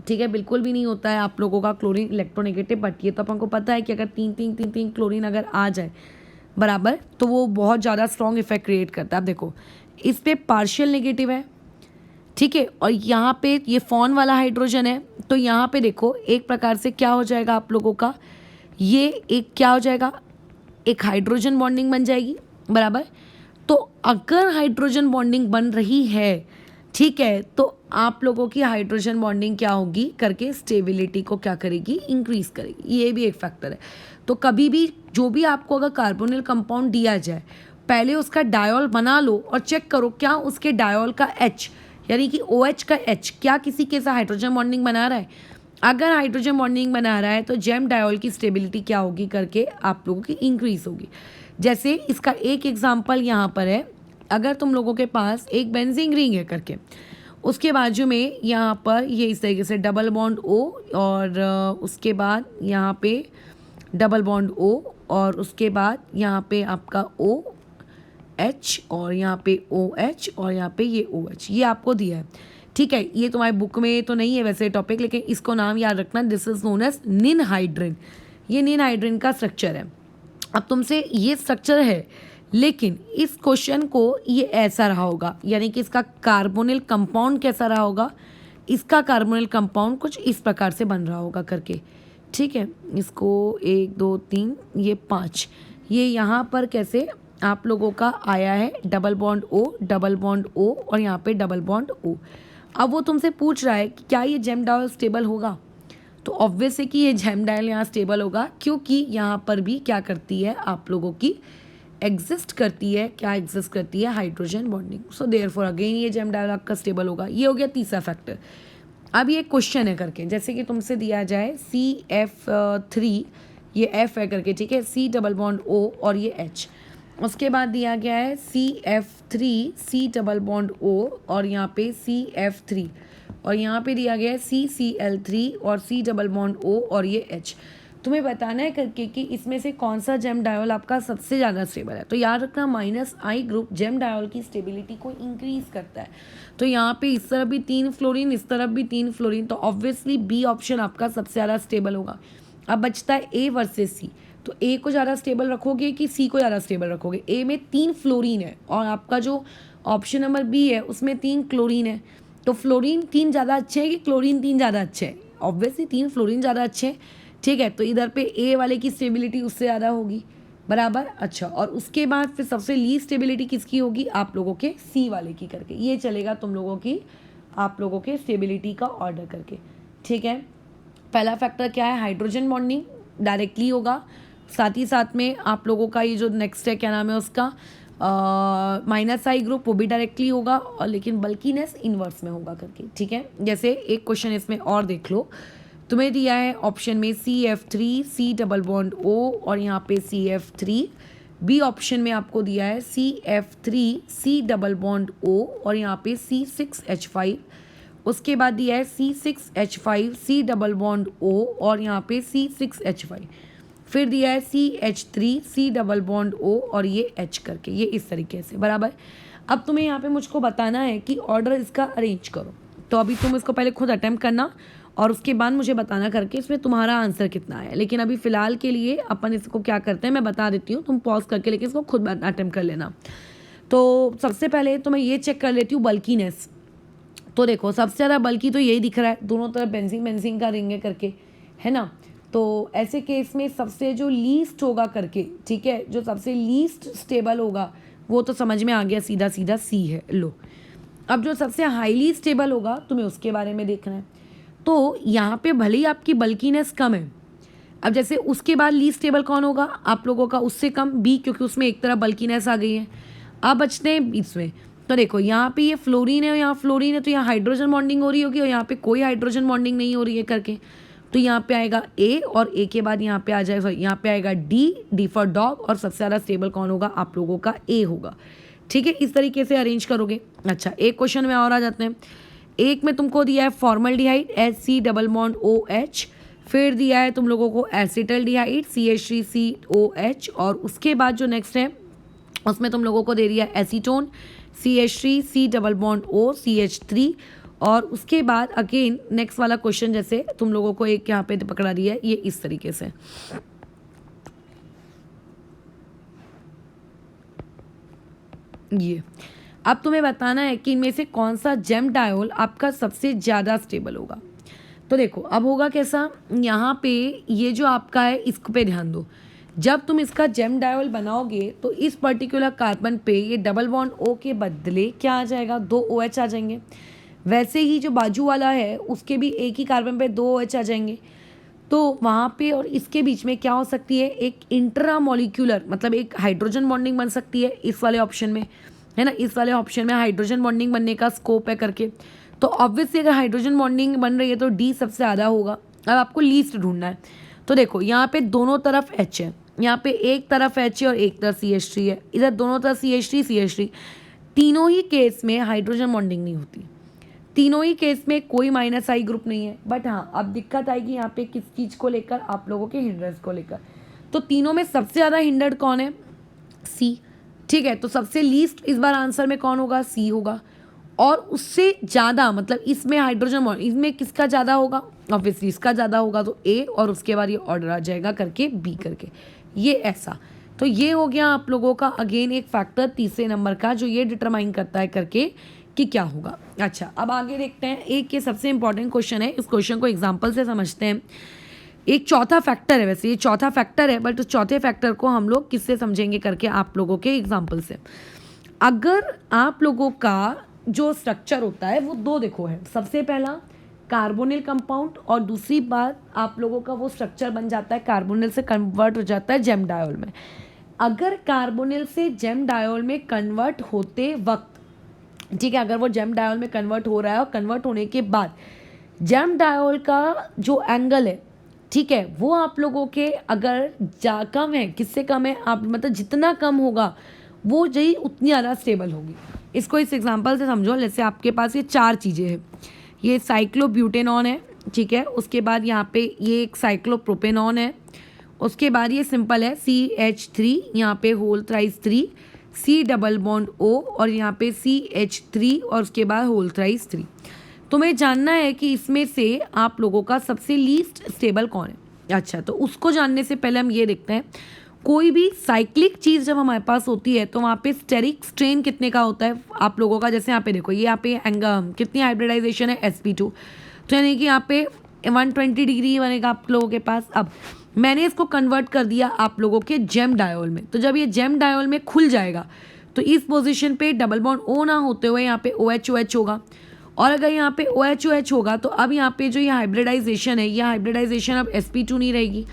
ठीक है, बिल्कुल भी नहीं होता है आप लोगों का क्लोरीन इलेक्ट्रोनेगेटिव। बट ये तो अपन को पता है कि अगर तीन क्लोरीन अगर आ जाए, बराबर, तो वो बहुत ज़्यादा स्ट्रॉन्ग इफेक्ट क्रिएट करता है। अब देखो इस पे पार्शियल नेगेटिव है, ठीक है, और यहाँ पे ये फॉन वाला हाइड्रोजन है, तो यहाँ पे देखो एक प्रकार से क्या हो जाएगा आप लोगों का, ये एक क्या हो जाएगा, एक हाइड्रोजन बॉन्डिंग बन जाएगी, बराबर। तो अगर हाइड्रोजन बॉन्डिंग बन रही है, ठीक है, तो आप लोगों की हाइड्रोजन बॉन्डिंग क्या होगी करके स्टेबिलिटी को क्या करेगी, इंक्रीज करेगी। ये भी एक फैक्टर है। तो कभी भी जो भी आपको अगर कार्बोनिल कंपाउंड दिया जाए, पहले उसका डायोल बना लो और चेक करो क्या उसके डायोल का H यानी कि OH का H क्या किसी के साथ हाइड्रोजन बॉन्डिंग बना रहा है। अगर हाइड्रोजन बॉन्डिंग बना रहा है तो जेम डायोल की स्टेबिलिटी क्या होगी करके आप लोगों की इंक्रीज होगी। जैसे इसका एक एग्जांपल यहाँ पर है, अगर तुम लोगों के पास एक बेंजीन रिंग है करके, उसके बाजू में यहाँ पर ये इस तरीके से डबल बॉन्ड O, और उसके बाद यहाँ पे डबल बॉन्ड O, और उसके बाद यहाँ पे आपका OH, और यहाँ पे OH, और यहाँ पे ये OH, ये आपको दिया है, ठीक है। ये तुम्हारी बुक में तो नहीं है वैसे टॉपिक, लेकिन इसको नाम याद रखना, this is known as ninhydrin. ये निनहाइड्रिन का स्ट्रक्चर है। अब तुमसे ये स्ट्रक्चर है, लेकिन इस क्वेश्चन को ये ऐसा रहा होगा, यानी कि इसका कार्बोनिल कंपाउंड कैसा रहा होगा, इसका कार्बोनिल कंपाउंड कुछ इस प्रकार से बन रहा होगा करके, ठीक है। इसको 1 2 3 ये 5, ये यहाँ पर कैसे आप लोगों का आया है, double bond O, double bond O, और यहाँ पे डबल बॉन्ड O। अब वो तुमसे पूछ रहा है कि क्या ये जेम डायोल स्टेबल होगा, तो ऑब्वियस है कि ये जेम डायल यहाँ स्टेबल होगा, क्योंकि यहाँ पर भी क्या करती है आप लोगों की एग्जिस्ट करती है, क्या एग्जिस्ट करती है, hydrogen bonding. So therefore again ये जेम डायल आपका स्टेबल होगा। ये हो गया तीसरा फैक्टर। अब ये क्वेश्चन है करके, जैसे कि तुमसे दिया जाए CF3, ये F है करके, ठीक है, C डबल बॉन्ड O और ये H। उसके बाद दिया गया है CF3 C double bond O और यहाँ पे CF3 और यहाँ पे दिया गया है CCl3 और C डबल बॉन्ड O और ये H। तुम्हें बताना है करके कि इसमें से कौन सा जेम डायोल आपका सबसे ज़्यादा स्टेबल है। तो याद रखना -I ग्रुप जेम डायोल की स्टेबिलिटी को इंक्रीज करता है। तो यहाँ पे इस तरफ भी 3 फ्लोरीन, इस तरफ भी 3 फ्लोरीन, तो ऑब्वियसली बी ऑप्शन आपका सबसे ज़्यादा स्टेबल होगा। अब बचता है A वर्सेस C। तो ए को ज़्यादा स्टेबल रखोगे कि सी को ज़्यादा स्टेबल रखोगे। ए में 3 फ्लोरीन है और आपका जो ऑप्शन नंबर बी है उसमें 3 क्लोरीन है। तो फ्लोरीन 3 ज़्यादा अच्छे है कि क्लोरीन 3 ज़्यादा अच्छे है? ऑब्वियसली 3 फ्लोरीन ज़्यादा अच्छे हैं, ठीक है। तो इधर पे ए वाले की स्टेबिलिटी उससे ज़्यादा होगी, बराबर। अच्छा, और उसके बाद फिर सबसे लीस्ट स्टेबिलिटी किसकी होगी? आप लोगों के सी वाले की करके। ये चलेगा तुम लोगों की, आप लोगों के स्टेबिलिटी का ऑर्डर करके, ठीक है। पहला फैक्टर क्या है? हाइड्रोजन बॉन्डिंग डायरेक्टली होगा, साथ ही साथ में आप लोगों का ये जो नेक्स्ट है क्या नाम है उसका -I ग्रुप, वो भी डायरेक्टली होगा और लेकिन बल्कीनेस इन्वर्स में होगा करके, ठीक है। जैसे एक क्वेश्चन इसमें और देख लो, तुम्हें दिया है ऑप्शन में CF3 C double bond O और यहाँ पे CF3, बी ऑप्शन में आपको दिया है CF3 C double bond O और यहाँ पे C6H5, उसके बाद दिया है C6H5 C double bond O और यहाँ पे C6H5, फिर दिया है CH3 C double bond O और ये H करके, ये इस तरीके से, बराबर। अब तुम्हें यहाँ पे मुझको बताना है कि ऑर्डर इसका अरेंज करो। तो अभी तुम इसको पहले खुद अटेम्प्ट करना और उसके बाद मुझे बताना करके इसमें तुम्हारा आंसर कितना है। लेकिन अभी फ़िलहाल के लिए अपन इसको क्या करते हैं मैं बता देती हूँ, तुम पॉज करके लेकिन इसको खुद अटेम्प्ट कर लेना। तो सबसे पहले तो मैं ये चेक कर लेती हूँ बल्कीनेस। तो देखो सबसे ज़्यादा बल्कि तो यही दिख रहा है, दोनों तरफ बेंजीन बेंजीन का रिंग है करके, है ना। तो ऐसे केस में सबसे जो लीस्ट होगा करके, ठीक है, जो सबसे लीस्ट स्टेबल होगा वो तो समझ में आ गया, सीधा सीधा सी है। लो, अब जो सबसे हाईली स्टेबल होगा तुम्हें उसके बारे में देखना है। तो यहाँ पे भले ही आपकी बल्कीनेस कम है, अब जैसे उसके बाद लीस्ट स्टेबल कौन होगा आप लोगों का? उससे कम बी, क्योंकि उसमें एक तरफ बल्कीनेस आ गई है। अब बचते हैं इसमें। तो देखो यहाँ पे ये फ्लोरीन है और यहाँ फ्लोरीन है, तो यहाँ हाइड्रोजन बॉन्डिंग हो रही होगी और यहाँ पे कोई हाइड्रोजन बॉन्डिंग नहीं हो रही है करके। तो यहाँ पे आएगा ए और ए के बाद यहाँ पे आ जाएगा, यहाँ पे आएगा डी फॉर डॉग, और सबसे ज़्यादा स्टेबल कौन होगा? आप लोगों का ए होगा, ठीक है। इस तरीके से अरेंज करोगे। अच्छा, एक क्वेश्चन में और आ जाते हैं। एक में तुमको दिया है formaldehyde HC double bond OH, फिर दिया है तुम लोगों को एसिटल्डिहाइड CH3COH, और उसके बाद जो नेक्स्ट है उसमें तुम लोगों को दे दिया है acetone CH3C double bond O CH3, और उसके बाद अगेन नेक्स्ट वाला क्वेश्चन जैसे तुम लोगों को एक यहाँ पे पकड़ा दिया है, ये इस तरीके से। ये अब तुम्हें बताना है कि इनमें से कौन सा जेम डायोल आपका सबसे ज़्यादा स्टेबल होगा। तो देखो अब होगा कैसा, यहाँ पे ये जो आपका है इसको पे ध्यान दो। जब तुम इसका जेम डायोल बनाओगे तो इस पर्टिकुलर कार्बन पे ये डबल बॉन्ड O के बदले क्या आ जाएगा? 2 OH आ जाएंगे। वैसे ही जो बाजू वाला है उसके भी एक ही कार्बन पे 2 OH आ जाएंगे। तो वहाँ पे और इसके बीच में क्या हो सकती है? एक इंट्रा मॉलिक्यूलर, मतलब एक हाइड्रोजन बॉन्डिंग बन सकती है इस वाले ऑप्शन में, है ना। इस वाले ऑप्शन में हाइड्रोजन बॉन्डिंग बनने का स्कोप है करके। तो ऑब्वियसली अगर हाइड्रोजन बॉन्डिंग बन रही है तो डी सबसे ज़्यादा होगा। अब आपको लीस्ट ढूंढना है। तो देखो यहाँ पे दोनों तरफ H है, यहाँ पे एक तरफ H है और एक तरफ CH3 है, इधर दोनों तरफ CH3 तीनों ही केस में हाइड्रोजन बॉन्डिंग नहीं होती, तीनों ही केस में कोई -I ग्रुप नहीं है। बट हाँ, अब दिक्कत आएगी यहाँ पे किस चीज़ को लेकर? आप लोगों के हिंड्रेंस को लेकर। तो तीनों में सबसे ज़्यादा हिंडर्ड कौन है? C, ठीक है। तो सबसे लीस्ट इस बार आंसर में कौन होगा? C होगा। और उससे ज़्यादा मतलब इसमें हाइड्रोजन बॉन्ड, इसमें किसका ज़्यादा होगा? ऑब्वियसली इसका ज़्यादा होगा, तो A, और उसके बाद ये ऑर्डर आ जाएगा करके B करके, ये ऐसा। तो ये हो गया आप लोगों का अगेन एक फैक्टर तीसरे नंबर का जो ये डिटरमाइन करता है करके कि क्या होगा। अच्छा, अब आगे देखते हैं। एक ये सबसे इंपॉर्टेंट क्वेश्चन है, इस क्वेश्चन को एग्जाम्पल से समझते हैं। एक चौथा फैक्टर है, वैसे ये चौथा फैक्टर है बट उस चौथे फैक्टर को हम लोग किससे समझेंगे करके? आप लोगों के एग्जाम्पल से। अगर आप लोगों का जो स्ट्रक्चर होता है वो दो देखो है, सबसे पहला कार्बोनिल कंपाउंड और दूसरी बात आप लोगों का वो स्ट्रक्चर बन जाता है कार्बोनिल से कन्वर्ट हो जाता है जेम डायोल में। अगर कार्बोनिल से जेम डायोल में कन्वर्ट होते वक्त, ठीक है, अगर वो जेम डायोल में कन्वर्ट हो रहा है और कन्वर्ट होने के बाद जेम डायोल का जो एंगल है ठीक है, वो आप लोगों के अगर कम है, किससे कम है, आप मतलब जितना कम होगा वो यही उतनी ज़्यादा स्टेबल होगी। इसको इस एग्जांपल से समझो, जैसे आपके पास ये 4 चीज़ें हैं, ये साइक्लोब्यूटेनॉन है, ठीक है, उसके बाद यहाँ पे ये एक साइक्लोप्रोपेनॉन है, उसके बाद ये सिंपल है CH3, यहाँ पे whole thrice 3, C double bond O और यहाँ पे CH3 और उसके बाद होल थ्राइस 3। तुम्हें जानना है कि इसमें से आप लोगों का सबसे लीस्ट स्टेबल कौन है। अच्छा, तो उसको जानने से पहले हम ये देखते हैं, कोई भी साइक्लिक चीज़ जब हमारे पास होती है तो वहाँ पे स्टेरिक स्ट्रेन कितने का होता है आप लोगों का। जैसे यहाँ पे देखो, ये यहाँ पे कितनी हाइब्रिडाइजेशन है sp2, तो यानी कि यहाँ पे 120 डिग्री बनेगा आप लोगों के पास। अब मैंने इसको कन्वर्ट कर दिया आप लोगों के जेम डायोल में, तो जब ये जेम डायोल में खुल जाएगा तो इस पोजीशन पे डबल बॉन्ड O ना होते हुए यहाँ पे OH होगा, और अगर यहाँ पे OH होगा तो अब यहाँ पे जो ये हाइब्रिडाइजेशन है, ये हाइब्रिडाइजेशन अब sp2 नहीं रहेगी,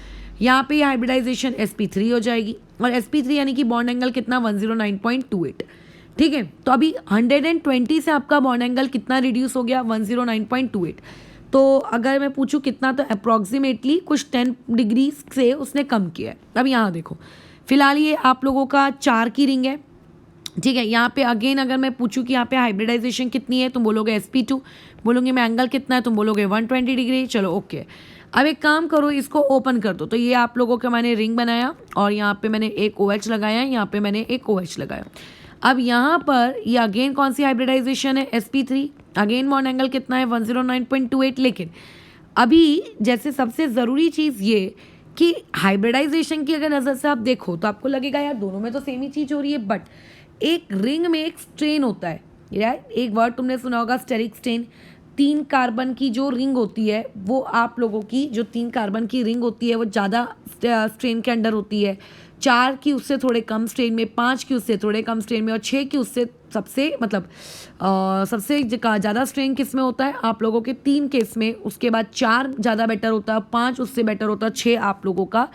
यहाँ पे ये हाइब्रिडाइजेशन sp3 हो जाएगी, और sp3 यानी कि बॉन्ड एंगल कितना 109.28। ठीक है, तो अभी 120 से आपका बॉन्ड एंगल कितना रिड्यूस हो गया 109.28। तो अगर मैं पूछूं कितना, तो अप्रॉक्सीमेटली कुछ 10 डिग्री से उसने कम किया है। अब यहाँ देखो, फिलहाल ये आप लोगों का 4 की रिंग है, ठीक है। यहाँ पे अगेन अगर मैं पूछूं कि यहाँ पे हाइब्रिडाइजेशन कितनी है, तुम बोलोगे sp2, बोलोगे मैं एंगल कितना है, तुम बोलोगे 120 डिग्री। चलो ओके, अब एक काम करो, इसको ओपन कर दो। तो ये आप लोगों का मैंने रिंग बनाया और यहाँ पे मैंने एक OH लगाया, यहाँ पे मैंने एक OH लगाया। अब यहाँ पर ये अगेन कौन सी हाइब्रिडाइजेशन है sp3, अगेन बॉन्ड एंगल कितना है 109.28। लेकिन अभी जैसे सबसे ज़रूरी चीज़ ये कि हाइब्रिडाइजेशन की अगर नज़र से आप देखो तो आपको लगेगा यार दोनों में तो सेम ही चीज़ हो रही है, बट एक रिंग में एक स्ट्रेन होता है यार। एक वर्ड तुमने सुना होगा स्टेरिक स्ट्रेन। 3 कार्बन की जो रिंग होती है वो आप लोगों की, जो 3 कार्बन की रिंग होती है वो ज़्यादा स्ट्रेन के अंडर होती है, 4 की उससे थोड़े कम स्ट्रेन में, 5 की उससे थोड़े कम स्ट्रेन में, और 6 की उससे सबसे सबसे ज़्यादा स्ट्रेन किस में होता है आप लोगों के 3 केस में। उसके बाद 4 ज़्यादा बेटर होता है, 5 उससे बेटर होता है, 6 आप लोगों का,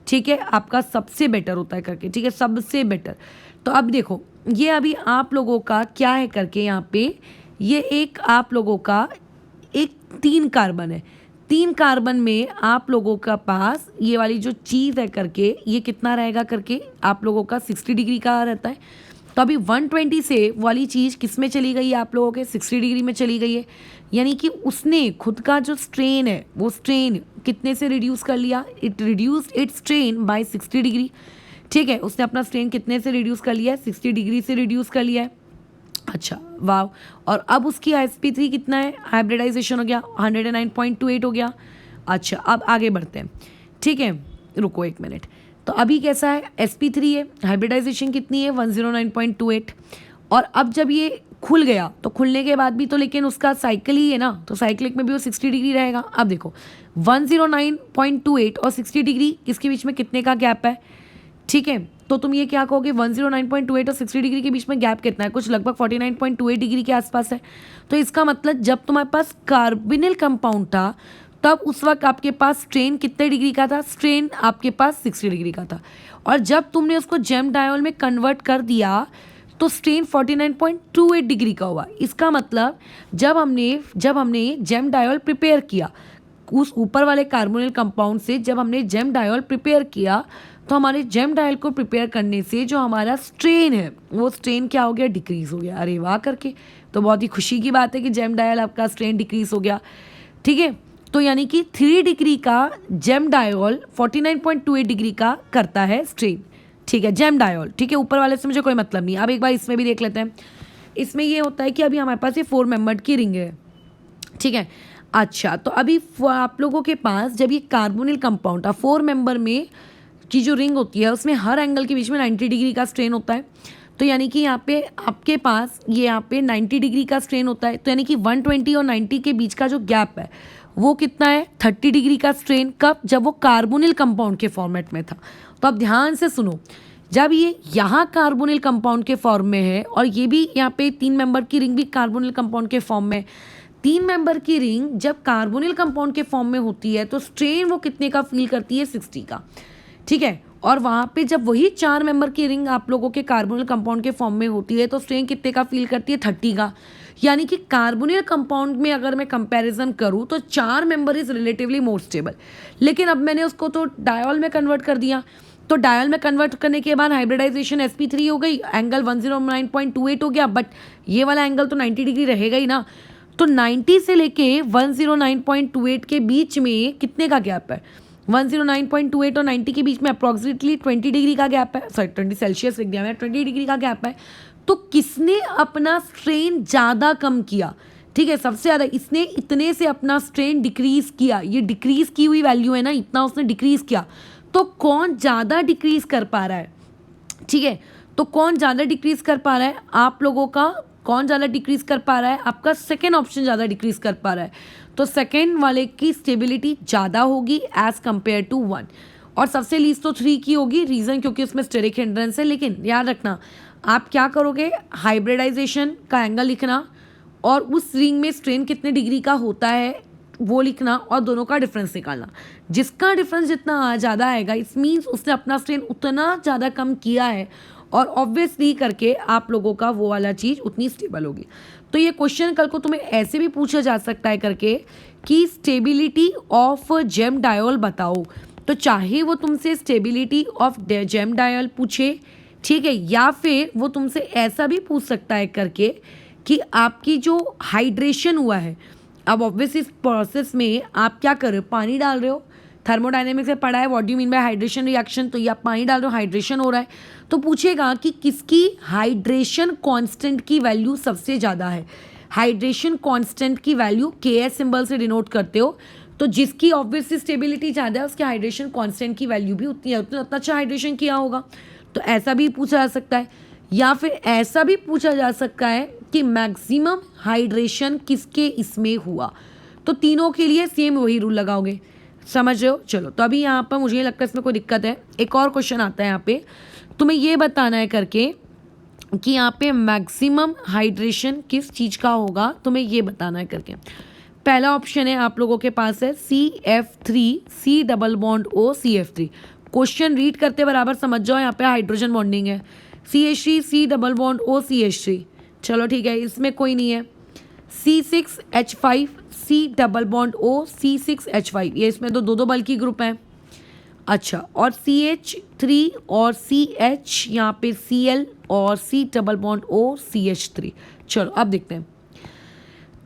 ठीक है, आपका सबसे बेटर होता है करके, ठीक है, सबसे बेटर। तो अब देखो, ये अभी आप लोगों का क्या है करके, यहाँ पे ये एक आप लोगों का एक 3 कार्बन है, 3 कार्बन में आप लोगों का पास ये वाली जो चीज़ है करके, ये कितना रहेगा करके आप लोगों का 60 डिग्री का रहता है। तो अभी 120 से वाली चीज़ किस में चली गई है आप लोगों के 60 डिग्री में चली गई है, यानी कि उसने खुद का जो स्ट्रेन है वो स्ट्रेन कितने से रिड्यूस कर लिया, it reduced its strain by 60 degree. ठीक है, उसने अपना स्ट्रेन कितने से रिड्यूस कर लिया है 60 डिग्री से रिड्यूस कर लिया है। अच्छा वाह, और अब उसकी sp3 कितना है, हाइब्रिडाइजेशन हो गया 109.28 हो गया। अच्छा अब आगे बढ़ते हैं, ठीक है, रुको एक मिनट। तो अभी कैसा है sp3 है, हाइब्रिडाइजेशन कितनी है 109.28, और अब जब ये खुल गया तो खुलने के बाद भी तो लेकिन उसका साइकिल ही है ना, तो साइक्लिक में भी वो 60 डिग्री रहेगा। अब देखो 109.28 और 60 डिग्री इसके बीच में कितने का गैप है, ठीक है, तो तुम ये क्या कहोगे 109.28 और 60 डिग्री के बीच में गैप कितना है, कुछ लगभग 49.28 डिग्री के आसपास है। तो इसका मतलब जब तुम्हारे पास कार्बोनिल कंपाउंड था तब उस वक्त आपके पास स्ट्रेन कितने डिग्री का था, स्ट्रेन आपके पास 60 डिग्री का था, और जब तुमने उसको जेम डायोल में कन्वर्ट कर दिया तो स्ट्रेन 49.28 डिग्री का हुआ। इसका मतलब जब हमने जेम डायोल प्रिपेयर किया उस ऊपर वाले कार्बोनिल कंपाउंड से, जब हमने जेम डायोल प्रिपेयर किया तो हमारे जेम डायल को प्रिपेयर करने से जो हमारा स्ट्रेन है वो स्ट्रेन क्या हो गया, डिक्रीज़ हो गया। अरे वाह करके, तो बहुत ही खुशी की बात है कि जेम डायल आपका स्ट्रेन डिक्रीज़ हो गया। ठीक है, तो यानी कि 3 डिग्री का जेम डायोल 49.28 डिग्री का करता है स्ट्रेन, ठीक है, जेम डायोल, ठीक है, ऊपर वाले से मुझे कोई मतलब नहीं। अब एक बार इसमें भी देख लेते हैं। इसमें ये होता है कि अभी हमारे पास ये 4 मेंबर्ड की रिंग है, ठीक है। अच्छा, तो अभी आप लोगों के पास जब ये कार्बोनिल कंपाउंड था 4 मेंबर में की जो रिंग होती है उसमें हर एंगल के बीच में 90 डिग्री का स्ट्रेन होता है, तो यानी कि यहाँ पे आपके पास ये यहाँ पे 90 डिग्री का स्ट्रेन होता है, तो यानी कि 120 और 90 के बीच का जो गैप है वो कितना है 30 डिग्री का स्ट्रेन। कब, जब वो कार्बोनिल कंपाउंड के फॉर्मेट में था। तो अब ध्यान से सुनो, जब ये यहाँ कार्बोनिल कंपाउंड के फॉर्म में है और ये भी यहाँ पे 3 मेंबर की रिंग भी कार्बोनिल कंपाउंड के फॉर्म में, 3 मेंबर की रिंग जब कार्बोनिल कंपाउंड के फॉर्म में होती है तो स्ट्रेन वो कितने का फील करती है 60 का, ठीक है। और वहाँ पे जब वही 4 मेंबर की रिंग आप लोगों के कार्बोनिल कंपाउंड के फॉर्म में होती है तो स्ट्रेन कितने का फील करती है 30 का। यानी कि कार्बोनिल कंपाउंड में अगर मैं कंपैरिजन करूँ तो 4 member is relatively more stable, लेकिन अब मैंने उसको तो डायोल में कन्वर्ट कर दिया, तो डायल में कन्वर्ट करने के बाद हाइब्रिडाइजेशन sp3 हो गई, एंगल 109.28 हो गया, बट ये वाला एंगल तो 90 डिग्री रहेगा ही ना। तो 90 से लेके 109.28 के बीच में कितने का गैप है? 109.28 और 90 के बीच में अप्रॉक्सीमेटली 20 डिग्री का गैप है, सॉरी 20 सेल्सियस लिख दिया मैं, 20 डिग्री का गैप है। तो किसने अपना स्ट्रेन ज़्यादा कम किया? ठीक है, सबसे ज़्यादा इसने इतने से अपना स्ट्रेन डिक्रीज किया, ये डिक्रीज की हुई वैल्यू है ना, इतना उसने डिक्रीज किया। तो कौन ज़्यादा डिक्रीज कर पा रहा है? ठीक है, तो कौन ज़्यादा डिक्रीज कर पा रहा है आप लोगों का? कौन ज़्यादा डिक्रीज कर पा रहा है? आपका सेकेंड ऑप्शन ज़्यादा डिक्रीज कर पा रहा है। तो सेकेंड वाले की स्टेबिलिटी ज़्यादा होगी एज कंपेयर टू 1, और सबसे लीस्ट तो 3 की होगी। रीज़न क्योंकि उसमें स्टेरिक हिंड्रेंस है। लेकिन याद रखना, आप क्या करोगे, हाइब्रिडाइजेशन का एंगल लिखना और उस रिंग में स्ट्रेन कितने डिग्री का होता है वो लिखना, और दोनों का डिफरेंस निकालना। जिसका डिफरेंस जितना ज़्यादा आएगा इट मीन्स उसने अपना स्ट्रेन उतना ज़्यादा कम किया है, और ऑब्वियसली करके आप लोगों का वो वाला चीज़ उतनी स्टेबल होगी। तो ये क्वेश्चन कल को तुम्हें ऐसे भी पूछा जा सकता है करके कि स्टेबिलिटी ऑफ जेम डायोल बताओ। तो चाहे वो तुमसे स्टेबिलिटी ऑफ जेम डायोल पूछे, ठीक है, या फिर वो तुमसे ऐसा भी पूछ सकता है करके कि आपकी जो हाइड्रेशन हुआ है, अब ऑब्वियसली इस प्रोसेस में आप क्या कर रहे हो, पानी डाल रहे हो। थर्मोडायनेमिक्स में पढ़ा है what do you mean by hydration reaction, तो ये आप पानी डाल रहे हो, हाइड्रेशन हो रहा है। तो पूछेगा कि किसकी हाइड्रेशन कांस्टेंट की वैल्यू सबसे ज़्यादा है। हाइड्रेशन कांस्टेंट की वैल्यू KS सिंबल से डिनोट करते हो, तो जिसकी ऑब्वियसली स्टेबिलिटी ज़्यादा है उसकी हाइड्रेशन कांस्टेंट की वैल्यू भी उतनी है, उतना अच्छा हाइड्रेशन किया होगा। तो ऐसा भी पूछा जा सकता है, या फिर ऐसा भी पूछा जा सकता है कि मैक्सिमम हाइड्रेशन किसके इसमें हुआ। तो तीनों के लिए सेम वही रूल लगाओगे, समझ रहे हो? चलो, तो अभी यहाँ पर मुझे लगता है इसमें कोई दिक्कत है। एक और क्वेश्चन आता है यहाँ पे, तुम्हें ये बताना है करके कि यहाँ पे मैक्सिमम हाइड्रेशन किस चीज़ का होगा, तुम्हें ये बताना है करके। पहला ऑप्शन है आप लोगों के पास है CF3 C double bond O CF3। Question read करते बराबर समझ जाओ, यहाँ पे हाइड्रोजन बॉन्डिंग है, CH3 C double bond O CH3। चलो ठीक है, इसमें कोई नहीं है। C6H5 C double bond O C6H5, ये इसमें तो दो बल्कि ग्रुप हैं। अच्छा, और CH3 और CH यहाँ पे Cl और C double bond O CH3। चलो अब देखते हैं।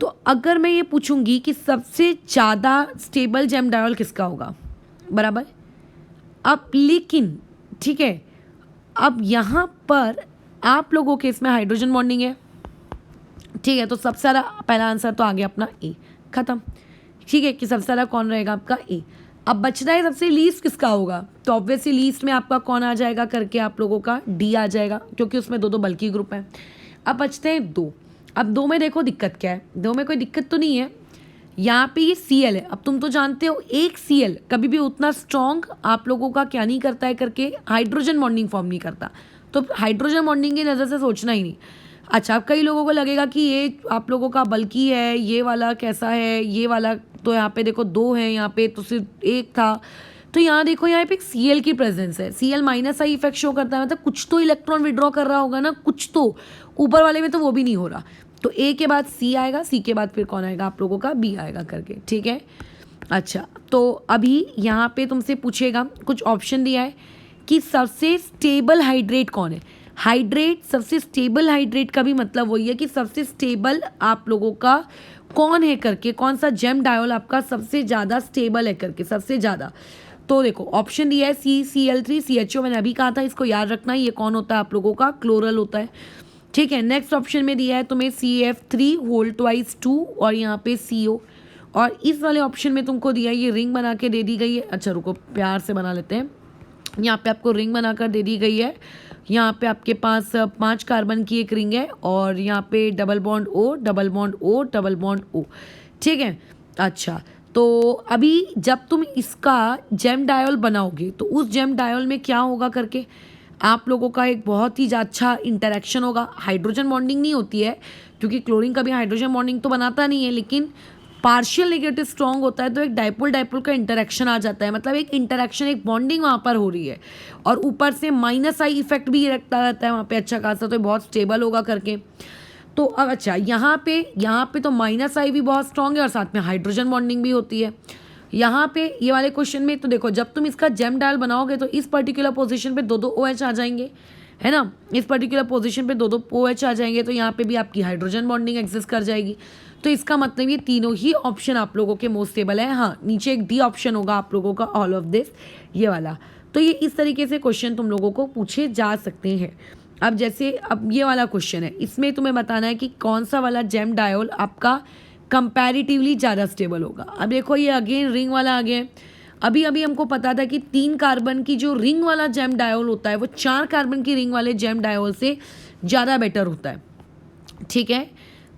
तो अगर मैं ये पूछूंगी कि सबसे ज़्यादा स्टेबल जेम डायोल किसका होगा, बराबर। अब लेकिन ठीक है, अब यहाँ पर आप लोगों के इसमें हाइड्रोजन बॉन्डिंग है, ठीक है, तो सबसे ज़्यादा पहला आंसर तो आ गया अपना A, खत्म। ठीक है, कि सबसे ज़्यादा कौन रहेगा आपका A। अब बचता है सबसे लीस्ट किसका होगा, तो ऑब्वियसली लीस्ट में आपका कौन आ जाएगा करके आप लोगों का D आ जाएगा, क्योंकि उसमें दो बल्कि ग्रुप हैं। अब बचते हैं 2। अब 2 में देखो दिक्कत क्या है, 2 में कोई दिक्कत तो नहीं है। यहाँ पे ये Cl है। अब तुम तो जानते हो एक Cl कभी भी उतना स्ट्रॉन्ग आप लोगों का क्या नहीं करता है करके, हाइड्रोजन बॉन्डिंग फॉर्म नहीं करता। तो हाइड्रोजन बॉन्डिंग की नज़र से सोचना ही नहीं। अच्छा, अब कई लोगों को लगेगा कि ये आप लोगों का बल्कि है, ये वाला कैसा है, ये वाला तो यहाँ पे देखो 2 है, यहाँ पे तो सिर्फ 1 था। तो यहाँ देखो, यहाँ पे एक Cl की प्रेजेंस है, Cl minus I effect show करता है, मतलब कुछ तो इलेक्ट्रॉन विड्रॉ कर रहा होगा ना, कुछ तो। ऊपर वाले में तो वो भी नहीं हो रहा। तो A के बाद C आएगा, C के बाद फिर कौन आएगा आप लोगों का, B आएगा करके, ठीक है। अच्छा, तो अभी यहाँ पे तुमसे पूछेगा, कुछ ऑप्शन दिया है कि सबसे स्टेबल हाइड्रेट कौन है। हाइड्रेट, सबसे स्टेबल हाइड्रेट का भी मतलब वही है कि सबसे स्टेबल आप लोगों का कौन है करके, कौन सा जेम डायोल आपका सबसे ज़्यादा स्टेबल है करके, सबसे ज़्यादा। तो देखो ऑप्शन दिया है CCl3 CHO, मैंने अभी कहा था, इसको याद रखना। ये कौन होता है आप लोगों का, क्लोरल होता है, ठीक है। नेक्स्ट ऑप्शन में दिया है तुम्हें CF3 होल ट्वाइस 2 और यहाँ पे CO, और इस वाले ऑप्शन में तुमको दिया है, ये रिंग बना के दे दी गई है। अच्छा रुको, प्यार से बना लेते हैं। यहाँ पे आपको रिंग बनाकर दे दी गई है। यहाँ पे आपके पास 5 कार्बन की एक रिंग है, और यहाँ पे double bond O double bond O double bond O, ठीक है। अच्छा, तो अभी जब तुम इसका जेम डायोल बनाओगे तो उस जेम डायोल में क्या होगा करके, आप लोगों का एक बहुत ही अच्छा इंटरेक्शन होगा। हाइड्रोजन बॉन्डिंग नहीं होती है, क्योंकि क्लोरीन कभी हाइड्रोजन बॉन्डिंग तो बनाता नहीं है, लेकिन पार्शियल नेगेटिव स्ट्रॉन्ग होता है, तो एक डाइपोल डाइपोल का इंटरेक्शन आ जाता है, मतलब एक इंटरेक्शन, एक बॉन्डिंग वहाँ पर हो रही है। और ऊपर से माइनस आई इफेक्ट भी रखता रहता है वहाँ पे अच्छा खासा, तो बहुत स्टेबल होगा करके। तो अब अच्छा यहाँ पे तो माइनस आई भी बहुत स्ट्रांग है और साथ में हाइड्रोजन बॉन्डिंग भी होती है। यहाँ पे ये वाले क्वेश्चन में तो देखो, जब तुम इसका जेम डायल बनाओगे तो इस पर्टिकुलर पोजीशन पे दो दो OH आ जाएंगे, है ना। इस पर्टिकुलर पोजीशन पे दो दो OH आ जाएंगे, तो यहाँ पे भी आपकी हाइड्रोजन बॉन्डिंग एग्जिस्ट कर जाएगी। तो इसका मतलब ये तीनों ही ऑप्शन आप लोगों के मोस्ट स्टेबल है। हाँ, नीचे एक डी ऑप्शन होगा आप लोगों का, ऑल ऑफ दिस, ये वाला। तो ये इस तरीके से क्वेश्चन तुम लोगों को पूछे जा सकते हैं। अब जैसे अब ये वाला क्वेश्चन है, इसमें तुम्हें बताना है कि कौन सा वाला जेम डायोल आपका कंपैरेटिवली ज़्यादा स्टेबल होगा। अब देखो ये अगेन रिंग वाला आ गया है। अभी अभी हमको पता था कि 3 कार्बन की जो रिंग वाला जेम डायोल होता है वो 4 कार्बन की रिंग वाले जेम डायोल से ज़्यादा बेटर होता है, ठीक है।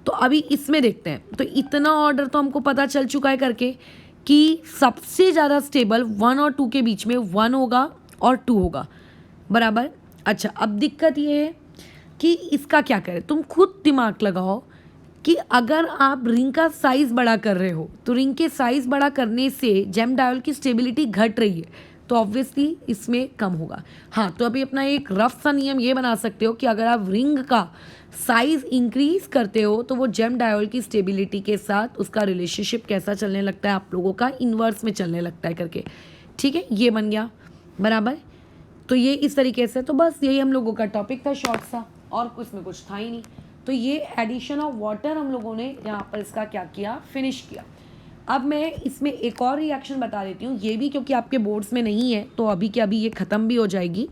तो अभी इसमें देखते हैं। तो इतना ऑर्डर तो हमको पता चल चुका है करके कि सबसे ज़्यादा स्टेबल 1 और 2 के बीच में 1 होगा और 2 होगा, बराबर। अच्छा, अब दिक्कत ये है कि इसका क्या करें। तुम खुद दिमाग लगाओ कि अगर आप रिंग का साइज़ बड़ा कर रहे हो तो रिंग के साइज़ बड़ा करने से जेम डायोल की स्टेबिलिटी घट रही है, तो ऑब्वियसली इसमें कम होगा। हाँ, तो अभी अपना एक रफ सा नियम ये बना सकते हो कि अगर आप रिंग का साइज़ इंक्रीज करते हो तो वो जेम डायोल की स्टेबिलिटी के साथ उसका रिलेशनशिप कैसा चलने लगता है, आप लोगों का इन्वर्स में चलने लगता है करके, ठीक है। ये बन गया, बराबर। तो ये इस तरीके से, तो बस यही हम लोगों का टॉपिक था, शॉर्ट सा, और इसमें कुछ था ही नहीं। तो ये एडिशन ऑफ वाटर हम लोगों ने यहाँ पर इसका क्या किया, फिनिश किया। अब मैं इसमें एक और रिएक्शन बता देती हूँ, ये भी क्योंकि आपके बोर्ड्स में नहीं है तो अभी के अभी ये ख़त्म भी हो जाएगी,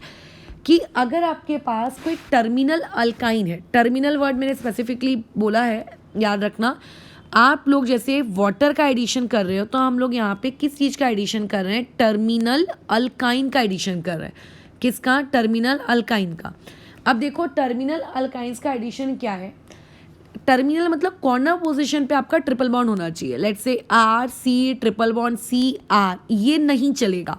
कि अगर आपके पास कोई टर्मिनल अल्काइन है, टर्मिनल वर्ड मैंने स्पेसिफिकली बोला है, याद रखना। आप लोग जैसे वाटर का एडिशन कर रहे हो तो हम लोग यहाँ पे किस चीज़ का एडिशन कर रहे हैं, टर्मिनल अल्काइन का एडिशन कर रहे हैं। किसका, टर्मिनल अल्काइन का। अब देखो टर्मिनल अल्काइंस का एडिशन क्या है। टर्मिनल मतलब कॉर्नर पोजीशन पे आपका ट्रिपल बॉन्ड होना चाहिए। Let's say RC triple bond CR, ये नहीं चलेगा,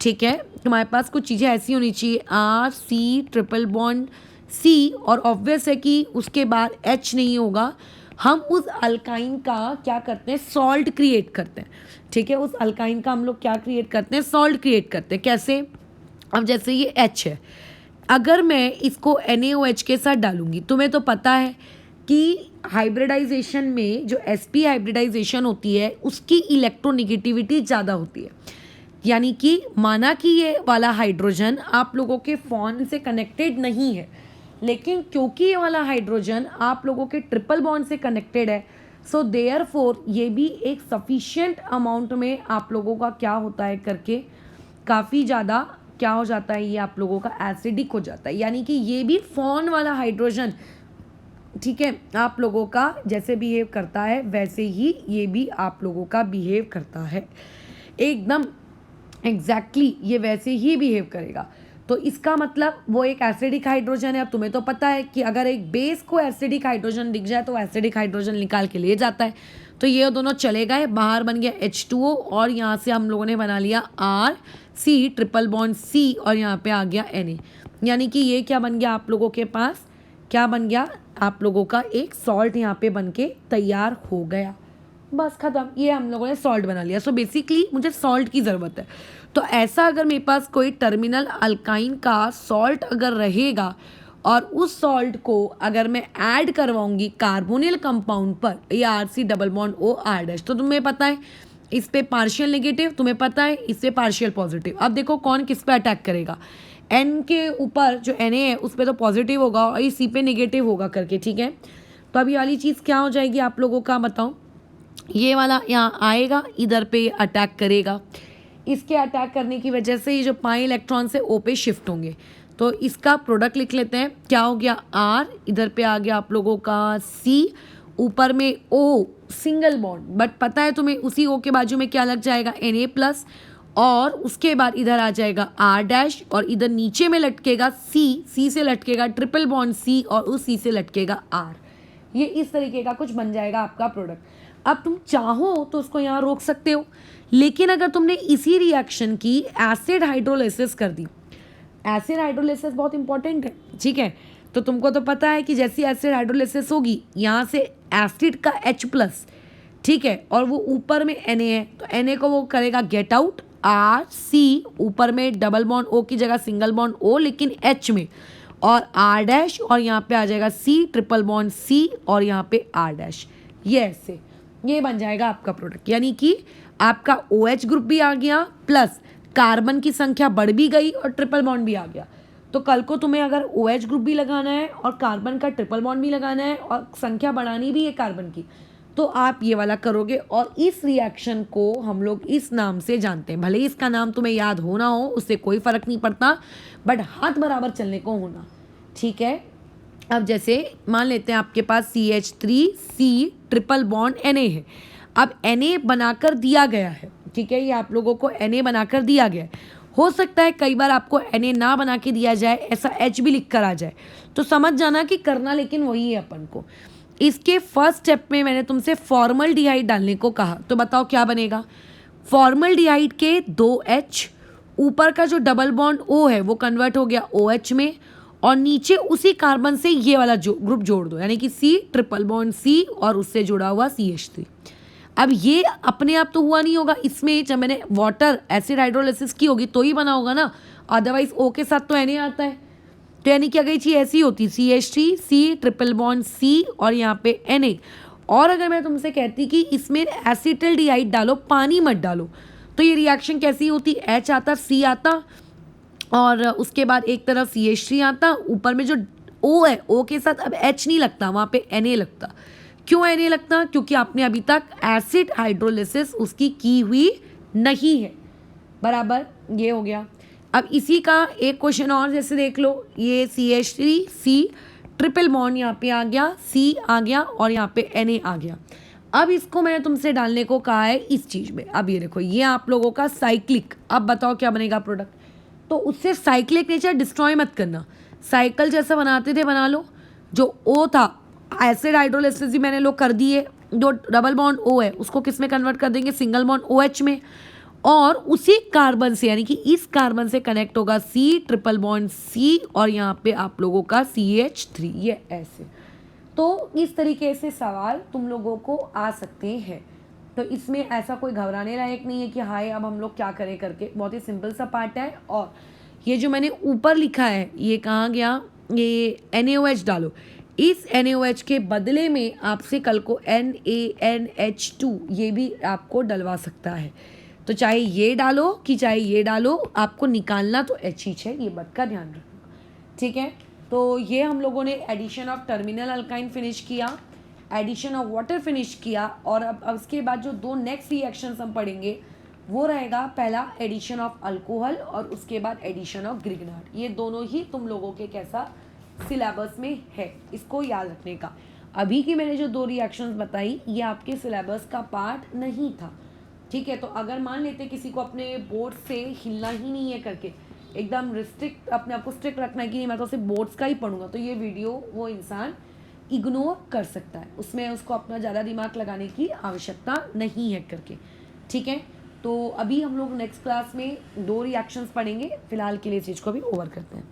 ठीक है। तुम्हारे पास कुछ चीज़ें ऐसी होनी चाहिए, RC ट्रिपल बॉन्ड C, और ऑब्वियस है कि उसके बाद H नहीं होगा। हम उस अल्काइन का क्या करते हैं, सॉल्ट क्रिएट करते हैं, ठीक है। उस अल्काइन का हम लोग क्या क्रिएट करते हैं, सॉल्ट क्रिएट करते हैं। कैसे, अब जैसे ये H है, अगर मैं इसको NaOH के साथ डालूंगी, तुम्हें तो पता है कि हाइब्रिडाइजेशन में जो sp हाइब्रिडाइजेशन होती है उसकी इलेक्ट्रोनेगेटिविटी ज़्यादा होती है। यानी कि माना कि ये वाला हाइड्रोजन आप लोगों के फॉन से कनेक्टेड नहीं है, लेकिन क्योंकि ये वाला हाइड्रोजन आप लोगों के ट्रिपल बॉन्ड से कनेक्टेड है, सो देयरफॉर ये भी एक सफिशिएंट अमाउंट में आप लोगों का क्या होता है करके, काफ़ी ज़्यादा क्या हो जाता है, ये आप लोगों का एसिडिक हो जाता है। यानी कि ये भी फॉन वाला हाइड्रोजन, ठीक है, आप लोगों का जैसे बिहेव करता है वैसे ही ये भी आप लोगों का बिहेव करता है, एकदम एग्जैक्टली ये वैसे ही बिहेव करेगा। तो इसका मतलब वो एक एसिडिक हाइड्रोजन है। अब तुम्हें तो पता है कि अगर एक बेस को एसिडिक हाइड्रोजन दिख जाए तो एसिडिक हाइड्रोजन निकाल के ले जाता है। तो ये दोनों चले गए, बाहर बन गया H2O, और यहाँ से हम लोगों ने बना लिया RC ट्रिपल बॉन्ड C, और यहाँ पे आ गया Na। यानी कि ये क्या बन गया, आप लोगों के पास क्या बन गया, आप लोगों का एक सॉल्ट यहाँ पे बन के तैयार हो गया। बस ख़त्म, ये हम लोगों ने सॉल्ट बना लिया। सो बेसिकली मुझे सॉल्ट की ज़रूरत है। तो ऐसा अगर मेरे पास कोई टर्मिनल अल्काइन का सॉल्ट अगर रहेगा और उस सॉल्ट को अगर मैं ऐड करवाऊंगी कार्बोनिल कंपाउंड पर, या RC डबल बॉन्ड OR-, तो तुम्हें पता है इस पे पार्शियल नेगेटिव, तुम्हें पता है इस पे पार्शियल पॉजिटिव। अब देखो कौन किस पे अटैक करेगा, N के ऊपर जो Na है उस पर तो पॉजिटिव होगा और इस C पे नेगेटिव होगा करके, ठीक है। तो अब ये वाली चीज़ क्या हो जाएगी आप लोगों का, बताओ। ये वाला यहाँ आएगा, इधर पे अटैक करेगा, इसके अटैक करने की वजह से ये जो पाई इलेक्ट्रॉन से O पे शिफ्ट होंगे। तो इसका प्रोडक्ट लिख लेते हैं, क्या हो गया R, इधर पे आ गया आप लोगों का C, ऊपर में O सिंगल बॉन्ड, बट पता है तुम्हें उसी O के बाजू में क्या लग जाएगा, Na+, और उसके बाद इधर आ जाएगा R-, और इधर नीचे में लटकेगा C से लटकेगा ट्रिपल बॉन्ड C, और उस C से लटकेगा R। ये इस तरीके का कुछ बन जाएगा आपका प्रोडक्ट। अब तुम चाहो तो उसको यहाँ रोक सकते हो, लेकिन अगर तुमने इसी रिएक्शन की एसिड हाइड्रोलिसिस कर दी, एसिड हाइड्रोलिसिस बहुत इंपॉर्टेंट है, ठीक है। तो तुमको तो पता है कि जैसी एसिड हाइड्रोलिसिस होगी यहाँ से एसिड का H+, ठीक है, और वो ऊपर में Na है, तो Na को वो करेगा गेट आउट, RC ऊपर में डबल बॉन्ड O की जगह सिंगल बॉन्ड O लेकिन H में, और आर डैश, और यहाँ पे आ जाएगा सी ट्रिपल बॉन्ड सी और यहाँ पे आर डैश। ये ऐसे ये बन जाएगा आपका प्रोडक्ट, यानी कि आपका OH ग्रुप भी आ गया प्लस कार्बन की संख्या बढ़ भी गई और ट्रिपल बॉन्ड भी आ गया। तो कल को तुम्हें अगर OH ग्रुप भी लगाना है और कार्बन का ट्रिपल बॉन्ड भी लगाना है और संख्या बढ़ानी भी है कार्बन की, तो आप ये वाला करोगे। और इस रिएक्शन को हम लोग इस नाम से जानते हैं। भले ही इसका नाम तुम्हें याद होना हो, उससे कोई फर्क नहीं पड़ता, बट हाथ बराबर चलने को होना, ठीक है। अब जैसे मान लेते हैं आपके पास CH3C ट्रिपल बॉन्ड Na है। अब Na बनाकर दिया गया है, ठीक है, ये आप लोगों को Na बनाकर दिया गया है। हो सकता है कई बार आपको Na ना बना के दिया जाए, ऐसा H भी लिख कर आ जाए, तो समझ जाना कि करना लेकिन वही है अपन को। इसके फर्स्ट स्टेप में मैंने तुमसे फॉर्मल्डिहाइड डालने को कहा, तो बताओ क्या बनेगा। फॉर्मल्डिहाइड के 2H, ऊपर का जो डबल बॉन्ड O है वो कन्वर्ट हो गया OH में, और नीचे उसी कार्बन से ये वाला ग्रुप जोड़ दो, यानी कि C ट्रिपल बॉन्ड C और उससे जुड़ा हुआ CH3। अब ये अपने आप तो हुआ नहीं होगा, इसमें जब मैंने वाटर एसिड हाइड्रोलिसिस की होगी तो ही बना होगा ना, अदरवाइज O के साथ तो Na आता है। तो यानी कि अगर चीज़ ऐसी होती CH3 C triple bond C और यहाँ पे Na, और अगर मैं तुमसे कहती कि इसमें एसिटल्डिहाइड डालो, पानी मत डालो, तो ये रिएक्शन कैसी होती, H आता, C आता, और उसके बाद एक तरफ CH3 आता, ऊपर में जो O है O के साथ अब H नहीं लगता, वहाँ पे Na लगता। क्यों Na लगता, क्योंकि आपने अभी तक एसिड हाइड्रोलिसिस उसकी की हुई नहीं है, बराबर। ये हो गया। अब इसी का एक क्वेश्चन और जैसे देख लो, ये CH3C ट्रिपल बॉन्ड यहाँ पे आ गया, C आ गया और यहाँ पे Na आ गया। अब इसको मैंने तुमसे डालने को कहा है इस चीज़ में। अब ये देखो, ये आप लोगों का साइक्लिक, अब बताओ क्या बनेगा प्रोडक्ट। तो उससे साइक्लिक नेचर डिस्ट्रॉय मत करना, साइकिल जैसा बनाते थे बना लो। जो O था, एसिड हाइड्रोलिसिस भी मैंने लोग कर दिए, जो डबल बॉन्ड O है उसको किस में कन्वर्ट कर देंगे, सिंगल बॉन्ड OH में, और उसी कार्बन से यानी कि इस कार्बन से कनेक्ट होगा C ट्रिपल बॉन्ड C और यहाँ पे आप लोगों का CH3, ये ऐसे। तो इस तरीके से सवाल तुम लोगों को आ सकते हैं। तो इसमें ऐसा कोई घबराने लायक नहीं है कि हाय अब हम लोग क्या करें करके, बहुत ही सिंपल सा पार्ट है। और ये जो मैंने ऊपर लिखा है ये कहाँ गया, ये NaOH डालो। इस NaOH के बदले में आपसे कल को NaNH2 ये भी आपको डलवा सकता है। तो चाहे ये डालो कि चाहे ये डालो, आपको निकालना तो H ही है, ये बात का ध्यान रखना, ठीक है। तो ये हम लोगों ने addition of terminal alkyne finish किया, एडिशन ऑफ वाटर फिनिश किया, और अब उसके बाद जो दो नेक्स्ट रिएक्शंस हम पढ़ेंगे वो रहेगा, पहला एडिशन ऑफ अल्कोहल और उसके बाद एडिशन ऑफ ग्रिग्नार्ड। ये दोनों ही तुम लोगों के कैसा सिलेबस में है, इसको याद रखने का। अभी की मैंने जो दो रिएक्शंस बताई ये आपके सिलेबस का पार्ट नहीं था, ठीक है। तो अगर मान लेते किसी को अपने बोर्ड से हिलना ही नहीं है करके एकदम रिस्ट्रिक्ट, अपने आप को स्ट्रिक्ट रखना है कि नहीं मैं तो सिर्फ बोर्ड्स का ही पढ़ूंगा, तो ये वीडियो वो इंसान इग्नोर कर सकता है, उसमें उसको अपना ज़्यादा दिमाग लगाने की आवश्यकता नहीं है करके, ठीक है। तो अभी हम लोग नेक्स्ट क्लास में दो रिएक्शंस पढ़ेंगे, फिलहाल के लिए इस चीज़ को भी ओवर करते हैं।